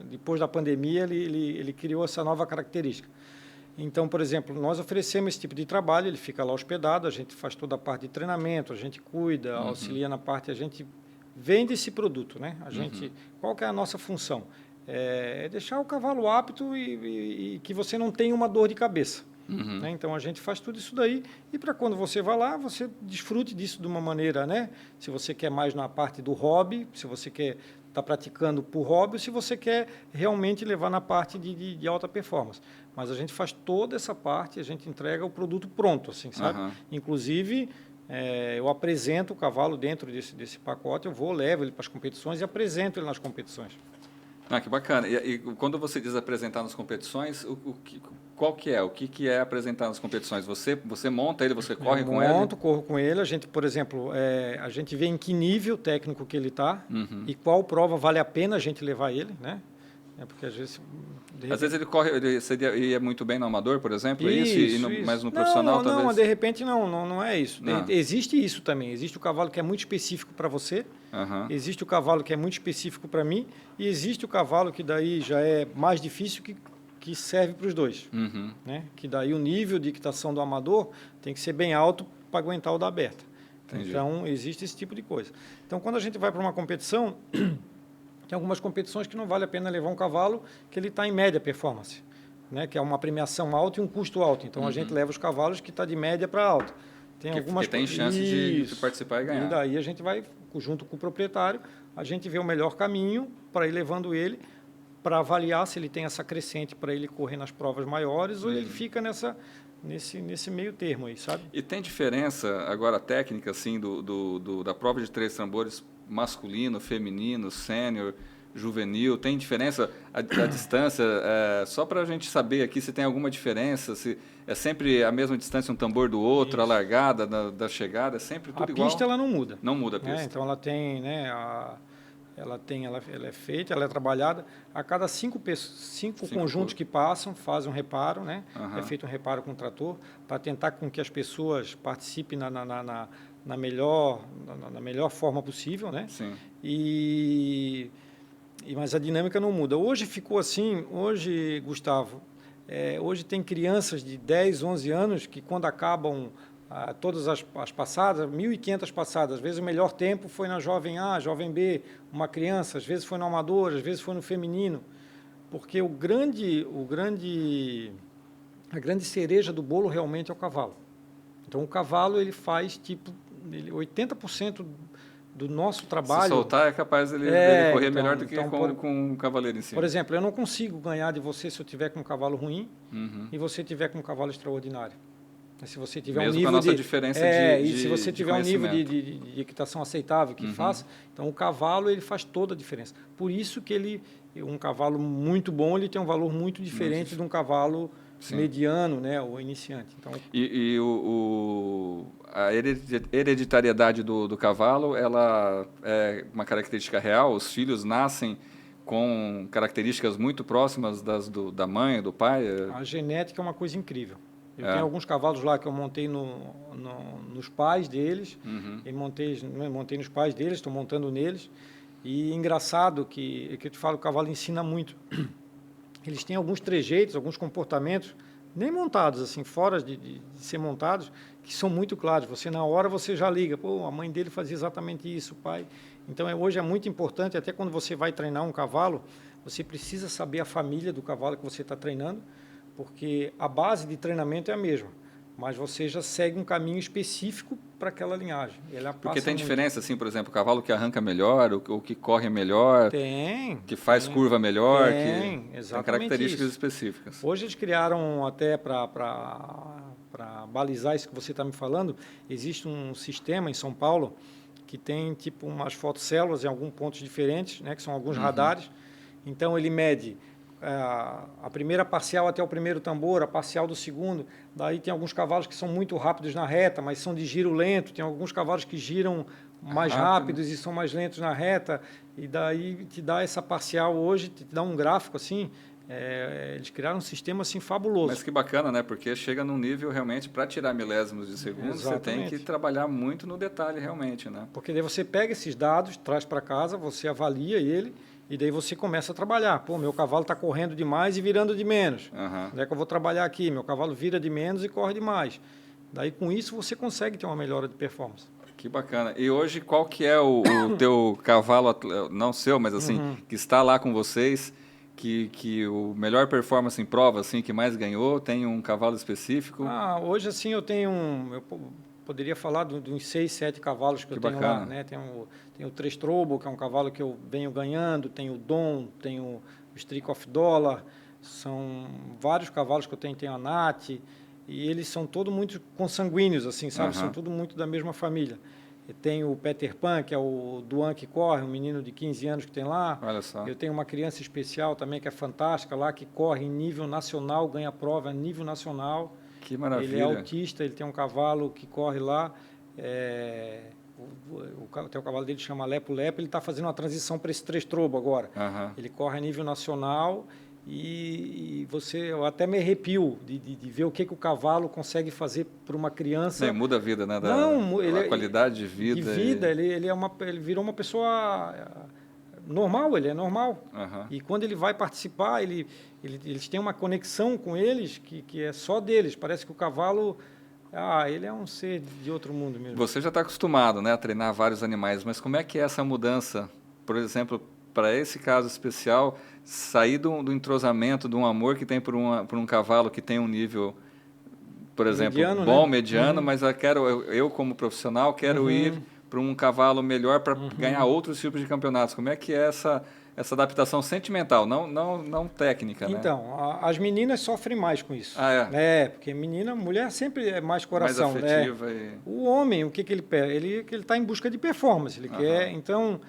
depois da pandemia, ele criou essa nova característica. Então, por exemplo, nós oferecemos esse tipo de trabalho, ele fica lá hospedado, a gente faz toda a parte de treinamento, a gente cuida, auxilia na parte, a gente vende esse produto, né? Qual que é a nossa função? É deixar o cavalo apto e que você não tenha uma dor de cabeça. né? Então, a gente faz tudo isso daí e para quando você vai lá, você desfrute disso de uma maneira, né? Se você quer mais na parte do hobby, se você quer estar praticando por hobby, ou se você quer realmente levar na parte de alta performance. Mas a gente faz toda essa parte, a gente entrega o produto pronto, assim, sabe? Inclusive, eu apresento o cavalo dentro desse pacote, levo ele para as competições e apresento ele nas competições. Ah, que bacana. E quando você diz apresentar nas competições, qual que é? O que é apresentar nas competições? Você monta ele, você corre com ele? Corro com ele. A gente, por exemplo, a gente vê em que nível técnico que ele está e qual prova vale a pena a gente levar ele, né? Porque às vezes... Às vezes ele corre, ele ia muito bem no amador, por exemplo, mas no profissional talvez... Não, de repente não é isso. Existe isso também. Existe o cavalo que é muito específico para você, existe o cavalo que é muito específico para mim e existe o cavalo que daí já é mais difícil que serve para os dois. Né? Que daí o nível de equitação do amador tem que ser bem alto para aguentar o da aberta. Entendi. Então, existe esse tipo de coisa. Então, quando a gente vai para uma competição... Tem algumas competições que não vale a pena levar um cavalo que ele está em média performance, né? Que é uma premiação alta e um custo alto. Então, a gente leva os cavalos que está de média para alta. Que tem chance de participar e ganhar. E daí a gente vai, junto com o proprietário, a gente vê o melhor caminho para ir levando ele para avaliar se ele tem essa crescente para ele correr nas provas maiores ou ele fica nesse meio termo aí, sabe? E tem diferença, agora, técnica, assim, da prova de 3 tambores masculino, feminino, sênior, juvenil? Tem diferença a distância? Só para a gente saber aqui se tem alguma diferença, se é sempre a mesma distância um tambor do outro, isso. A largada da chegada, é sempre tudo igual? A pista ela não muda. Não muda a pista. Então ela tem, né, ela é feita, ela é trabalhada. A cada cinco conjuntos que passam, fazem um reparo, né? É feito um reparo com o trator para tentar com que as pessoas participem na melhor forma possível, né? Sim. Mas a dinâmica não muda. Hoje ficou assim, Gustavo, hoje tem crianças de 10, 11 anos que quando acabam todas as passadas, 1.500 passadas, às vezes o melhor tempo foi na Jovem A, Jovem B, uma criança, às vezes foi no amador, às vezes foi no feminino, porque a grande cereja do bolo realmente é o cavalo. Então o cavalo ele faz 80% do nosso trabalho. Se soltar é capaz dele correr melhor do que com um cavaleiro em cima. Por exemplo, eu não consigo ganhar de você se eu tiver com um cavalo ruim e você tiver com um cavalo extraordinário. Se você tiver mesmo um nível com a nossa diferença de se você tiver um nível de equitação aceitável que faça, então o cavalo ele faz toda a diferença. Por isso que um cavalo muito bom ele tem um valor muito diferente de um cavalo mediano, né, ou iniciante. Então, a hereditariedade do cavalo, ela é uma característica real? Os filhos nascem com características muito próximas da mãe, do pai? A genética é uma coisa incrível. Eu tenho alguns cavalos lá que eu montei nos pais deles, e montei nos pais deles, estou montando neles. E engraçado que eu te falo, o cavalo ensina muito. Eles têm alguns trejeitos, alguns comportamentos, nem montados, assim, fora de ser montados, que são muito claros. Você, na hora, você já liga. Pô, a mãe dele fazia exatamente isso, o pai. Então, hoje é muito importante, até quando você vai treinar um cavalo, você precisa saber a família do cavalo que você está treinando, porque a base de treinamento é a mesma, mas você já segue um caminho específico para aquela linhagem. Porque tem diferença, assim, por exemplo, o cavalo que arranca melhor, o que corre melhor, que faz curva melhor, tem características isso. específicas. Hoje eles criaram até para balizar isso que você está me falando, existe um sistema em São Paulo que tem tipo umas fotocélulas em alguns pontos diferentes, né, que são alguns radares. Então ele mede a primeira parcial até o primeiro tambor, a parcial do segundo. Daí tem alguns cavalos que são muito rápidos na reta, mas são de giro lento. Tem alguns cavalos que giram mais rápidos e são mais lentos na reta. E daí te dá essa parcial hoje, te dá um gráfico assim. Eles criaram um sistema assim fabuloso. Mas que bacana, né? Porque chega num nível realmente para tirar milésimos de segundo, você tem que trabalhar muito no detalhe realmente, né? Porque daí você pega esses dados, traz para casa, você avalia ele. E daí você começa a trabalhar. Pô, meu cavalo está correndo demais e virando de menos. Onde é que eu vou trabalhar aqui? Meu cavalo vira de menos e corre demais. Daí, com isso, você consegue ter uma melhora de performance. Que bacana. E hoje, qual que é o teu cavalo, não seu, mas assim, que está lá com vocês, que o melhor performance em prova, assim, que mais ganhou? Tem um cavalo específico? Hoje, assim, eu tenho poderia falar de uns 6, 7 cavalos que eu tenho bacana. lá, né? Tem o Três Trouble, que é um cavalo que eu venho ganhando, tem o Dom, tem o Streak of Dollar, são vários cavalos que eu tenho, tem a Nath, e eles são todos muito consanguíneos, assim, sabe? São todos muito da mesma família. E tem o Peter Pan, que é o Duan que corre, um menino de 15 anos que tem lá. Olha só. Eu tenho uma criança especial também, que é fantástica lá, que corre em nível nacional, ganha prova a nível nacional. Que maravilha. Ele é autista, ele tem um cavalo que corre lá. Tem o cavalo dele que chama Lepo Lepo, ele está fazendo uma transição para esse Três Trouble agora. Ele corre a nível nacional e eu até me arrepio de ver o que o cavalo consegue fazer para uma criança. Muda a vida, né? A qualidade de vida. Ele virou uma pessoa normal, ele é normal. E quando ele vai participar, eles têm uma conexão com eles que é só deles. Parece que o cavalo, ele é um ser de outro mundo mesmo. Você já está acostumado, né, a treinar vários animais, mas como é que é essa mudança, por exemplo, para esse caso especial, sair do entrosamento, de um amor que tem por um cavalo que tem um nível, por exemplo, mediano, bom, né? mediano, mas eu como profissional quero ir para um cavalo melhor para ganhar outros tipos de campeonatos. Como é que é essa adaptação sentimental, não técnica, né? Então, as meninas sofrem mais com isso. Porque mulher sempre é mais coração, mais afetiva, né? O homem, o que ele pede? Ele está em busca de performance, ele quer. Então,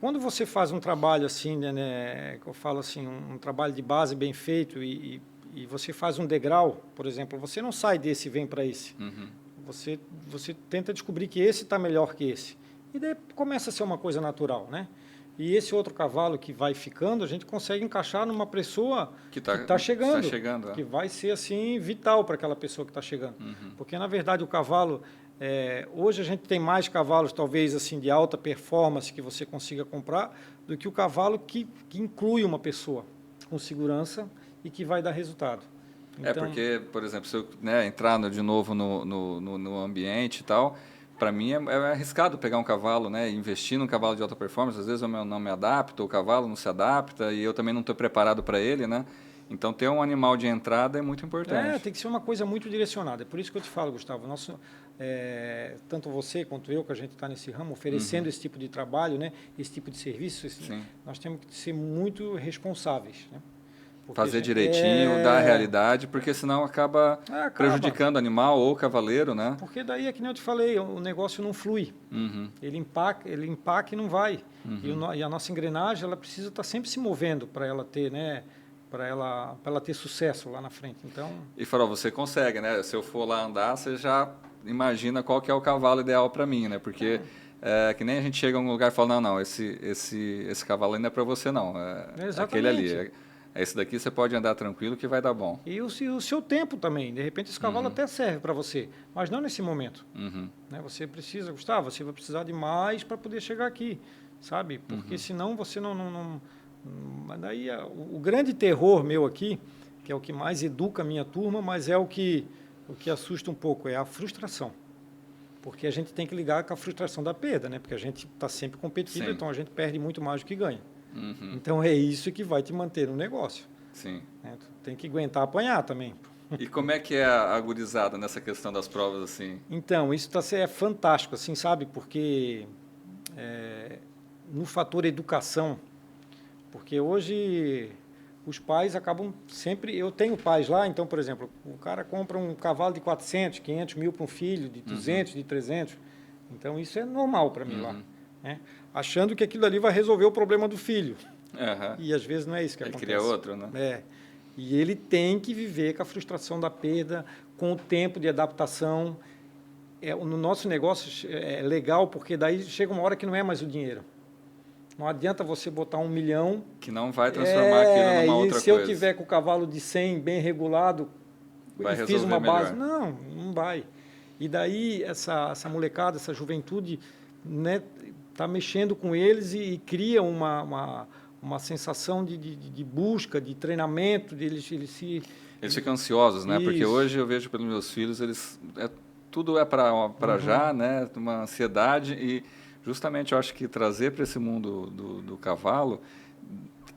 quando você faz um trabalho assim, né, que eu falo assim, um trabalho de base bem feito e você faz um degrau, por exemplo, você não sai desse e vem para esse. Você tenta descobrir que esse está melhor que esse. E daí começa a ser uma coisa natural, né? E esse outro cavalo que vai ficando, a gente consegue encaixar numa pessoa que está chegando, que vai ser assim vital para aquela pessoa que está chegando. Porque, na verdade, o cavalo... hoje a gente tem mais cavalos, talvez, assim, de alta performance que você consiga comprar, do que o cavalo que inclui uma pessoa com segurança e que vai dar resultado. Então, porque, por exemplo, se eu entrar de novo no ambiente e tal, para mim é arriscado pegar um cavalo, né, investir num cavalo de alta performance. Às vezes eu não me adapto, o cavalo não se adapta e eu também não estou preparado para ele, né? Então, ter um animal de entrada é muito importante. Tem que ser uma coisa muito direcionada. É por isso que eu te falo, Gustavo, tanto você quanto eu, que a gente está nesse ramo, oferecendo esse tipo de trabalho, né, esse tipo de serviço, nós temos que ser muito responsáveis, né? Fazer direitinho, dar a realidade, porque senão acaba prejudicando o animal ou o cavaleiro, né? Porque daí é que nem eu te falei, o negócio não flui. Ele empaca e não vai. E a nossa engrenagem, ela precisa estar sempre se movendo para ela ter, né, para ela ter sucesso lá na frente. Então... E Farol, você consegue, né? Se eu for lá andar, você já imagina qual que é o cavalo ideal para mim, né? Porque que nem a gente chega a um lugar e fala, não, esse cavalo ainda é para você, não. Aquele ali. Esse daqui você pode andar tranquilo que vai dar bom. E o seu tempo também. De repente, esse cavalo até serve para você, mas não nesse momento. Né? Você precisa, Gustavo, você vai precisar de mais para poder chegar aqui, sabe? Porque senão você não... Mas daí o grande terror meu aqui, que é o que mais educa a minha turma, mas é o que assusta um pouco, é a frustração. Porque a gente tem que ligar com a frustração da perda, né? Porque a gente está sempre competitivo, então a gente perde muito mais do que ganha. Então é isso que vai te manter no negócio. Sim. Né? Tem que aguentar apanhar também. E como é que é a gurizada nessa questão das provas assim? Então, isso é fantástico, assim, sabe? Porque no fator educação, porque hoje os pais acabam sempre... Eu tenho pais lá, então, por exemplo, o cara compra um cavalo de 400, 500 mil para um filho, de 200, de 300. Então, isso é normal para mim lá. Né? Achando que aquilo ali vai resolver o problema do filho. E às vezes não é isso que acontece. Ele cria outro, né? E ele tem que viver com a frustração da perda, com o tempo de adaptação. No nosso negócio é legal, porque daí chega uma hora que não é mais o dinheiro. Não adianta você botar 1 milhão... Que não vai transformar aquilo numa outra coisa. E se eu tiver com o cavalo de 100 bem regulado, vai e fiz uma base... Melhor. Não vai. E daí essa molecada, essa juventude, né, tá mexendo com eles e cria uma sensação de busca, de treinamento, eles ficam ansiosos, né? Isso. Porque hoje eu vejo pelos meus filhos, tudo é para já, né? Uma ansiedade e justamente eu acho que trazer para esse mundo do cavalo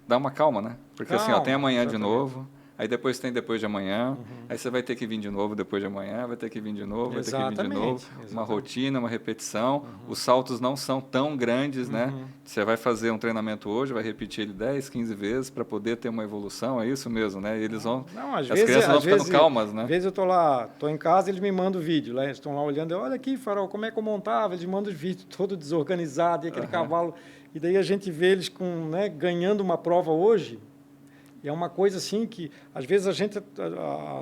dá uma calma, né? Porque assim, ó, Calma, tem amanhã de exatamente. novo, aí depois tem depois de amanhã, aí você vai ter que vir de novo depois de amanhã, vai ter que vir de novo, vai ter que vir de novo. Exatamente, Uma exatamente. rotina, uma repetição. Os saltos não são tão grandes, né? Você vai fazer um treinamento hoje, vai repetir ele 10, 15 vezes para poder ter uma evolução, é isso mesmo, né? E eles vão, Não, às as crianças vão ficando calmas, às né? vezes eu estou lá, estou em casa, eles me mandam vídeo, lá, eles estão lá olhando, olha aqui, Farol, como é que eu montava, eles mandam os vídeos todo desorganizado, e aquele cavalo, e daí a gente vê eles com, né, ganhando uma prova hoje, e é uma coisa assim que, às vezes,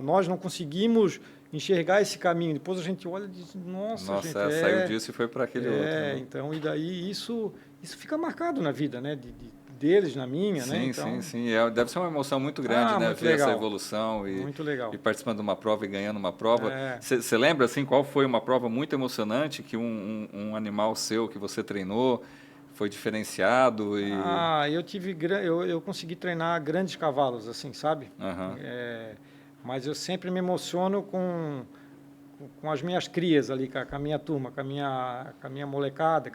nós não conseguimos enxergar esse caminho, depois a gente olha e diz, nossa, gente, saiu disso e foi para aquele outro, né? então, e daí isso fica marcado na vida, né, deles, na minha, né? Então, Sim. Deve ser uma emoção muito grande, né? muito Ver essa legal. evolução Muito legal. e participando de uma prova e ganhando uma prova. É. Você lembra, assim, qual foi uma prova muito emocionante que um animal seu que você treinou foi diferenciado? Eu consegui treinar grandes cavalos, assim, sabe? Aham. Mas eu sempre me emociono com as minhas crias ali, com a minha turma, com a minha molecada,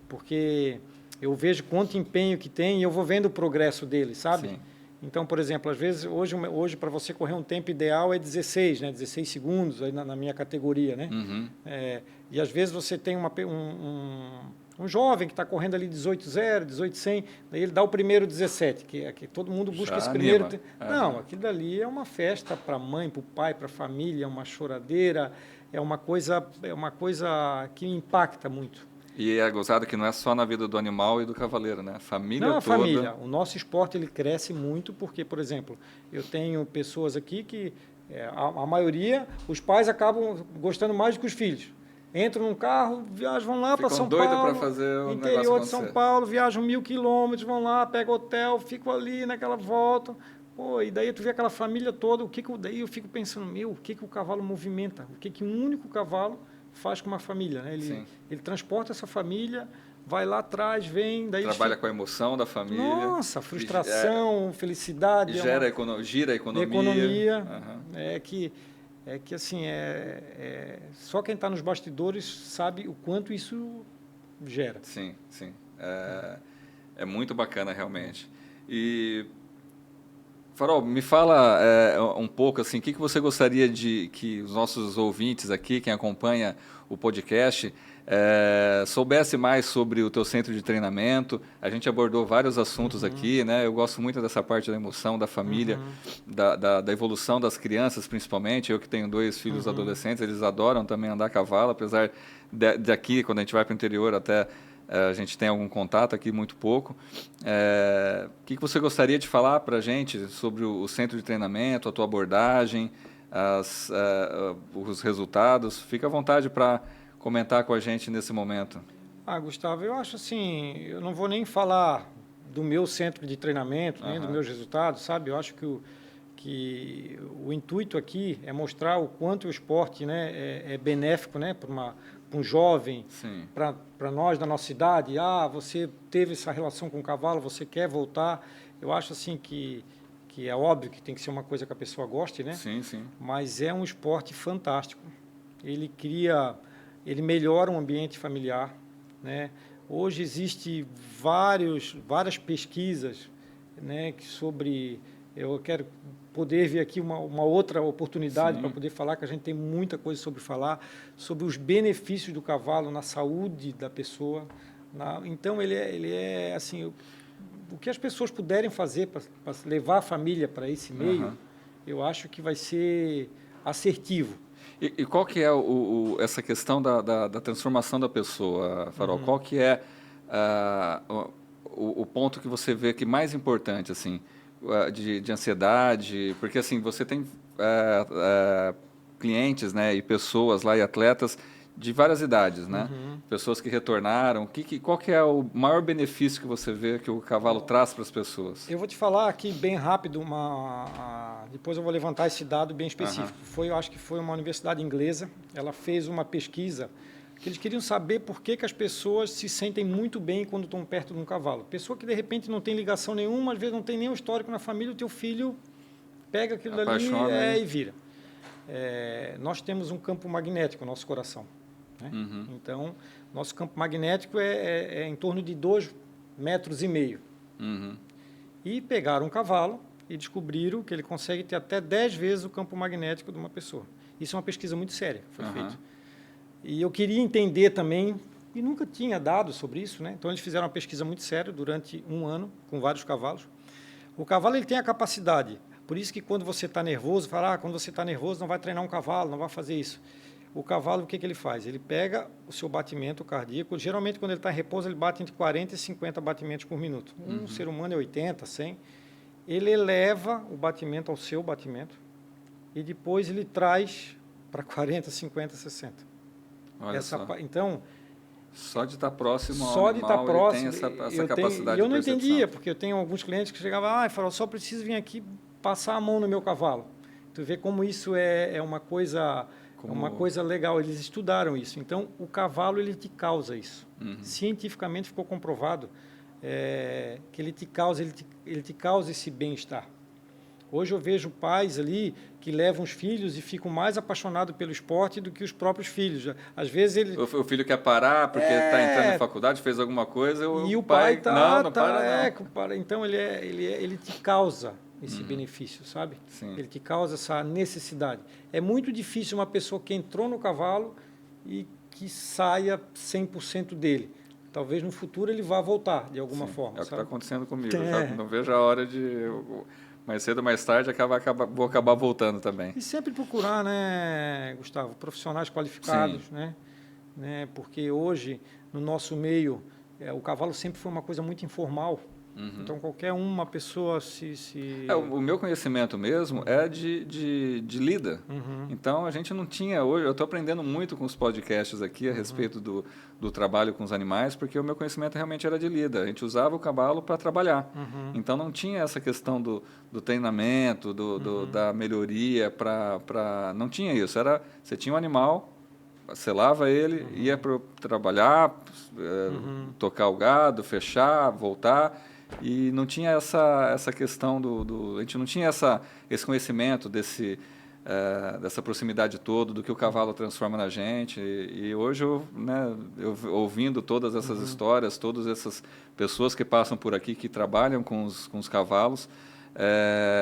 porque eu vejo quanto empenho que tem e eu vou vendo o progresso deles, sabe? Sim. Então, por exemplo, às vezes, hoje para você correr um tempo ideal é 16, né? 16 segundos aí na minha categoria, né? E às vezes você tem um jovem que está correndo ali 18,0, 18,100, daí ele dá o primeiro 17, que todo mundo busca Já esse primeiro. anima. Não, aquilo dali é uma festa para a mãe, para o pai, para a família, é uma choradeira, é uma coisa que impacta muito. E é gozado que não é só na vida do animal e do cavaleiro, né? A família Não, a toda. família. O nosso esporte ele cresce muito porque, por exemplo, eu tenho pessoas aqui que, a maioria, os pais acabam gostando mais do que os filhos. Entram num carro, viajam, vão lá para São doido Paulo, para fazer o interior negócio de São acontecer. Paulo, viajam 1.000 quilômetros, vão lá, pegam hotel, ficam ali naquela volta. Pô, e daí tu vê aquela família toda, daí eu fico pensando, o que o cavalo movimenta? O que um único cavalo faz com uma família, né? Ele transporta essa família, vai lá atrás, vem, daí trabalha com a emoção da família. Nossa, frustração, felicidade, gira a economia. É que assim, só quem está nos bastidores sabe o quanto isso gera. Sim. É muito bacana realmente. E Farol, me fala um pouco assim, o que você gostaria de que os nossos ouvintes aqui, quem acompanha o podcast, soubesse mais sobre o teu centro de treinamento. A gente abordou vários assuntos aqui, né? Eu gosto muito dessa parte da emoção, da família, da evolução das crianças, principalmente. Eu que tenho 2 filhos adolescentes, eles adoram também andar a cavalo, apesar daqui, quando a gente vai para o interior, até a gente tem algum contato aqui, muito pouco. O que você gostaria de falar para a gente sobre o centro de treinamento, a tua abordagem, os resultados? Fica à vontade para comentar com a gente nesse momento. Gustavo, eu acho assim, eu não vou nem falar do meu centro de treinamento, nem dos meus resultados, sabe? Eu acho que o intuito aqui é mostrar o quanto o esporte, né, é benéfico, né, para um jovem, para nós da nossa idade. Você teve essa relação com o cavalo, você quer voltar. Eu acho assim que é óbvio que tem que ser uma coisa que a pessoa goste, né? Sim. Mas é um esporte fantástico. Ele melhora o ambiente familiar, né? Hoje existe várias pesquisas, né, sobre. Eu quero poder ver aqui uma outra oportunidade para poder falar, que a gente tem muita coisa sobre falar, sobre os benefícios do cavalo na saúde da pessoa. Então, ele é assim, o que as pessoas puderem fazer para levar a família para esse meio, eu acho que vai ser assertivo. E qual que é essa questão da transformação da pessoa, Farol? Qual que é o ponto que você vê que mais importante, assim, de ansiedade? Porque, assim, você tem clientes, né, e pessoas lá, e atletas de várias idades, né? Pessoas que retornaram. Qual que é o maior benefício que você vê que o cavalo traz para as pessoas? Eu vou te falar aqui bem rápido, depois eu vou levantar esse dado bem específico. Eu acho que foi uma universidade inglesa, ela fez uma pesquisa que eles queriam saber por que as pessoas se sentem muito bem quando estão perto de um cavalo. Pessoa que de repente não tem ligação nenhuma, às vezes não tem nenhum histórico na família, o teu filho pega aquilo dali e vira. Nós temos um campo magnético no nosso coração, né? Então, nosso campo magnético é em torno de 2,5 metros. E pegaram um cavalo e descobriram que ele consegue ter até 10 vezes o campo magnético de uma pessoa. Isso é uma pesquisa muito séria que foi feita. E eu queria entender também, e nunca tinha dados sobre isso, né? Então eles fizeram uma pesquisa muito séria durante 1 ano, com vários cavalos. O cavalo ele tem a capacidade, por isso que quando você está nervoso, fala, quando você está nervoso não vai treinar um cavalo, não vai fazer isso. O cavalo, o que ele faz? Ele pega o seu batimento cardíaco, geralmente quando ele está em repouso, ele bate entre 40 e 50 batimentos por minuto. Um ser humano é 80, 100. Ele eleva o batimento ao seu batimento e depois ele traz para 40, 50, 60. Olha só. Então, só de estar próximo ao só de estar próximo, ele tem essa capacidade eu não de percepção. entendia, porque eu tenho alguns clientes que chegavam, Farol, só preciso vir aqui passar a mão no meu cavalo. Tu vê como isso é uma coisa... É uma coisa legal, eles estudaram isso. Então, o cavalo ele te causa isso. Cientificamente ficou comprovado que ele te causa esse bem-estar. Hoje eu vejo pais ali que levam os filhos e ficam mais apaixonados pelo esporte do que os próprios filhos. Às vezes ele... O filho quer parar porque está entrando na faculdade, fez alguma coisa, e o pai não para não. Então ele te causa esse benefício, sabe? Sim. Ele te causa essa necessidade. É muito difícil uma pessoa que entrou no cavalo e que saia 100% dele. Talvez no futuro ele vá voltar de alguma forma. É o que está acontecendo comigo. É. Não vejo a hora de... Mais cedo ou mais tarde vou acabar voltando também. E sempre procurar, né, Gustavo, profissionais qualificados, né? Porque hoje, no nosso meio, o cavalo sempre foi uma coisa muito informal. Então, qualquer uma pessoa o meu conhecimento mesmo é de lida. Então, a gente não tinha hoje... Eu estou aprendendo muito com os podcasts aqui a respeito do trabalho com os animais, porque o meu conhecimento realmente era de lida. A gente usava o cavalo para trabalhar. Então, não tinha essa questão do treinamento, da melhoria. Não tinha isso. Você tinha um animal, selava ele, ia para trabalhar, tocar o gado, fechar, voltar... E não tinha essa questão a gente não tinha esse conhecimento dessa proximidade toda, do que o cavalo transforma na gente. E hoje, eu ouvindo todas essas histórias, todas essas pessoas que passam por aqui, que trabalham com os cavalos,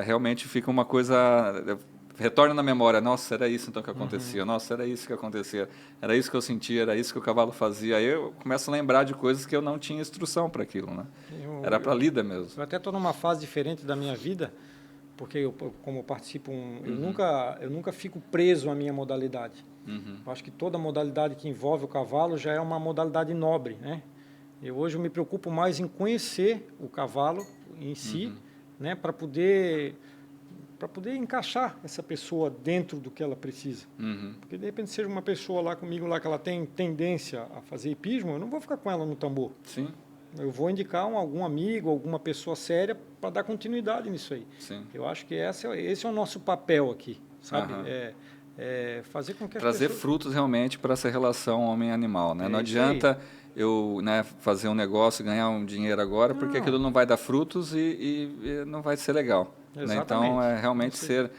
realmente fica uma coisa... Retorna na memória, nossa, era isso então que acontecia, nossa, era isso que acontecia, era isso que eu sentia, era isso que o cavalo fazia. Aí eu começo a lembrar de coisas que eu não tinha instrução para aquilo, né? Era para lida mesmo. Eu até estou numa fase diferente da minha vida, porque como eu participo, eu nunca fico preso à minha modalidade. Eu acho que toda modalidade que envolve o cavalo já é uma modalidade nobre, né? Hoje eu me preocupo mais em conhecer o cavalo em si, né, para poder encaixar essa pessoa dentro do que ela precisa. Porque, de repente, seja uma pessoa lá comigo, lá que ela tem tendência a fazer hipismo, eu não vou ficar com ela no tambor. Sim. Eu vou indicar algum amigo, alguma pessoa séria para dar continuidade nisso aí. Sim. Eu acho que esse é o nosso papel aqui, sabe? Fazer com que as trazer pessoas... frutos realmente para essa relação homem-animal, né? Não adianta eu fazer um negócio, ganhar um dinheiro agora, porque aquilo não vai dar frutos e não vai ser legal. Né? Então, realmente ser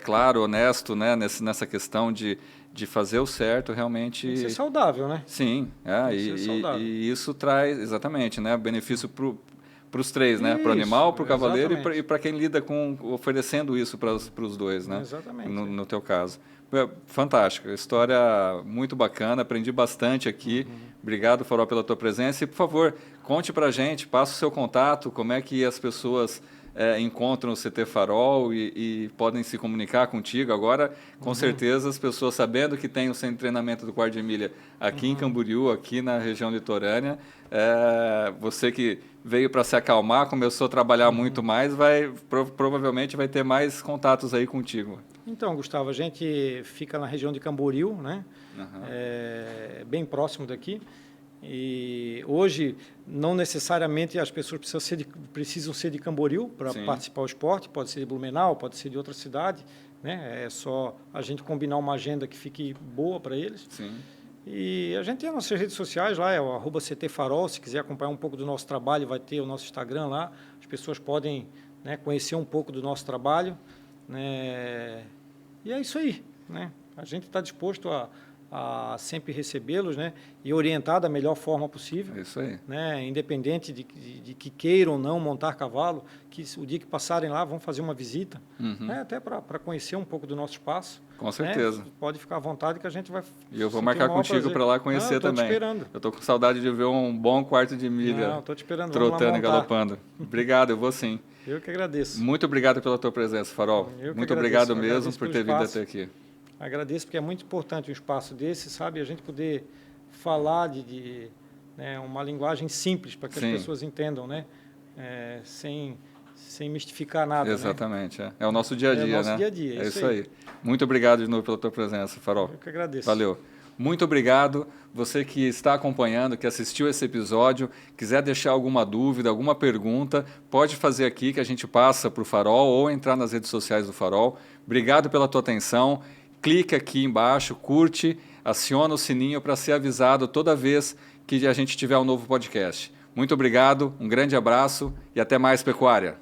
claro, honesto, né? Nessa questão de fazer o certo, realmente... Tem que ser saudável, né? Sim, e isso traz, exatamente, né? Benefício para os três, né? Para o animal, para o cavaleiro e para quem lida oferecendo isso para os dois, né? Exatamente. No teu caso. Fantástico, história muito bacana, aprendi bastante aqui. Obrigado, Farol, pela tua presença. E, por favor, conte para a gente, passa o seu contato, como é que as pessoas encontram o CT Farol e podem se comunicar contigo. Agora, com certeza, as pessoas sabendo que tem o centro de treinamento do Quarto de Milha aqui em Camboriú, aqui na região litorânea, você que veio para se acalmar, começou a trabalhar muito mais, provavelmente vai ter mais contatos aí contigo. Então, Gustavo, a gente fica na região de Camboriú, né? Bem próximo daqui. E hoje, não necessariamente as pessoas precisam ser de Camboriú para participar do esporte, pode ser de Blumenau, pode ser de outra cidade, né? É só a gente combinar uma agenda que fique boa para eles. Sim. E a gente tem as nossas redes sociais lá, é o @CTFarol, se quiser acompanhar um pouco do nosso trabalho, vai ter o nosso Instagram lá, as pessoas podem, né, conhecer um pouco do nosso trabalho, né? E é isso aí, né? A gente está disposto a a sempre recebê-los, né, e orientar da melhor forma possível. Isso aí. Né, independente de que queiram ou não montar cavalo, que o dia que passarem lá vão fazer uma visita, né, até para conhecer um pouco do nosso espaço. Com certeza. Né, pode ficar à vontade que a gente vai. E eu vou marcar contigo para lá conhecer também. Estou te esperando. Eu estou com saudade de ver um bom quarto de milha. Não, estou te esperando. Trotando e galopando. Obrigado, eu vou sim. Eu que agradeço. Muito obrigado pela tua presença, Farol. Muito obrigado mesmo por ter vindo até aqui. Agradeço porque é muito importante um espaço desse, sabe? A gente poder falar né, uma linguagem simples para que as pessoas entendam, né? Sem mistificar nada. Exatamente. Né? É o nosso dia a dia, né? É o nosso dia a dia. É isso aí. Muito obrigado de novo pela tua presença, Farol. Eu que agradeço. Valeu. Muito obrigado. Você que está acompanhando, que assistiu esse episódio, quiser deixar alguma dúvida, alguma pergunta, pode fazer aqui que a gente passa para o Farol ou entrar nas redes sociais do Farol. Obrigado pela tua atenção. Clique aqui embaixo, curte, aciona o sininho para ser avisado toda vez que a gente tiver um novo podcast. Muito obrigado, um grande abraço e até mais, Pecuária.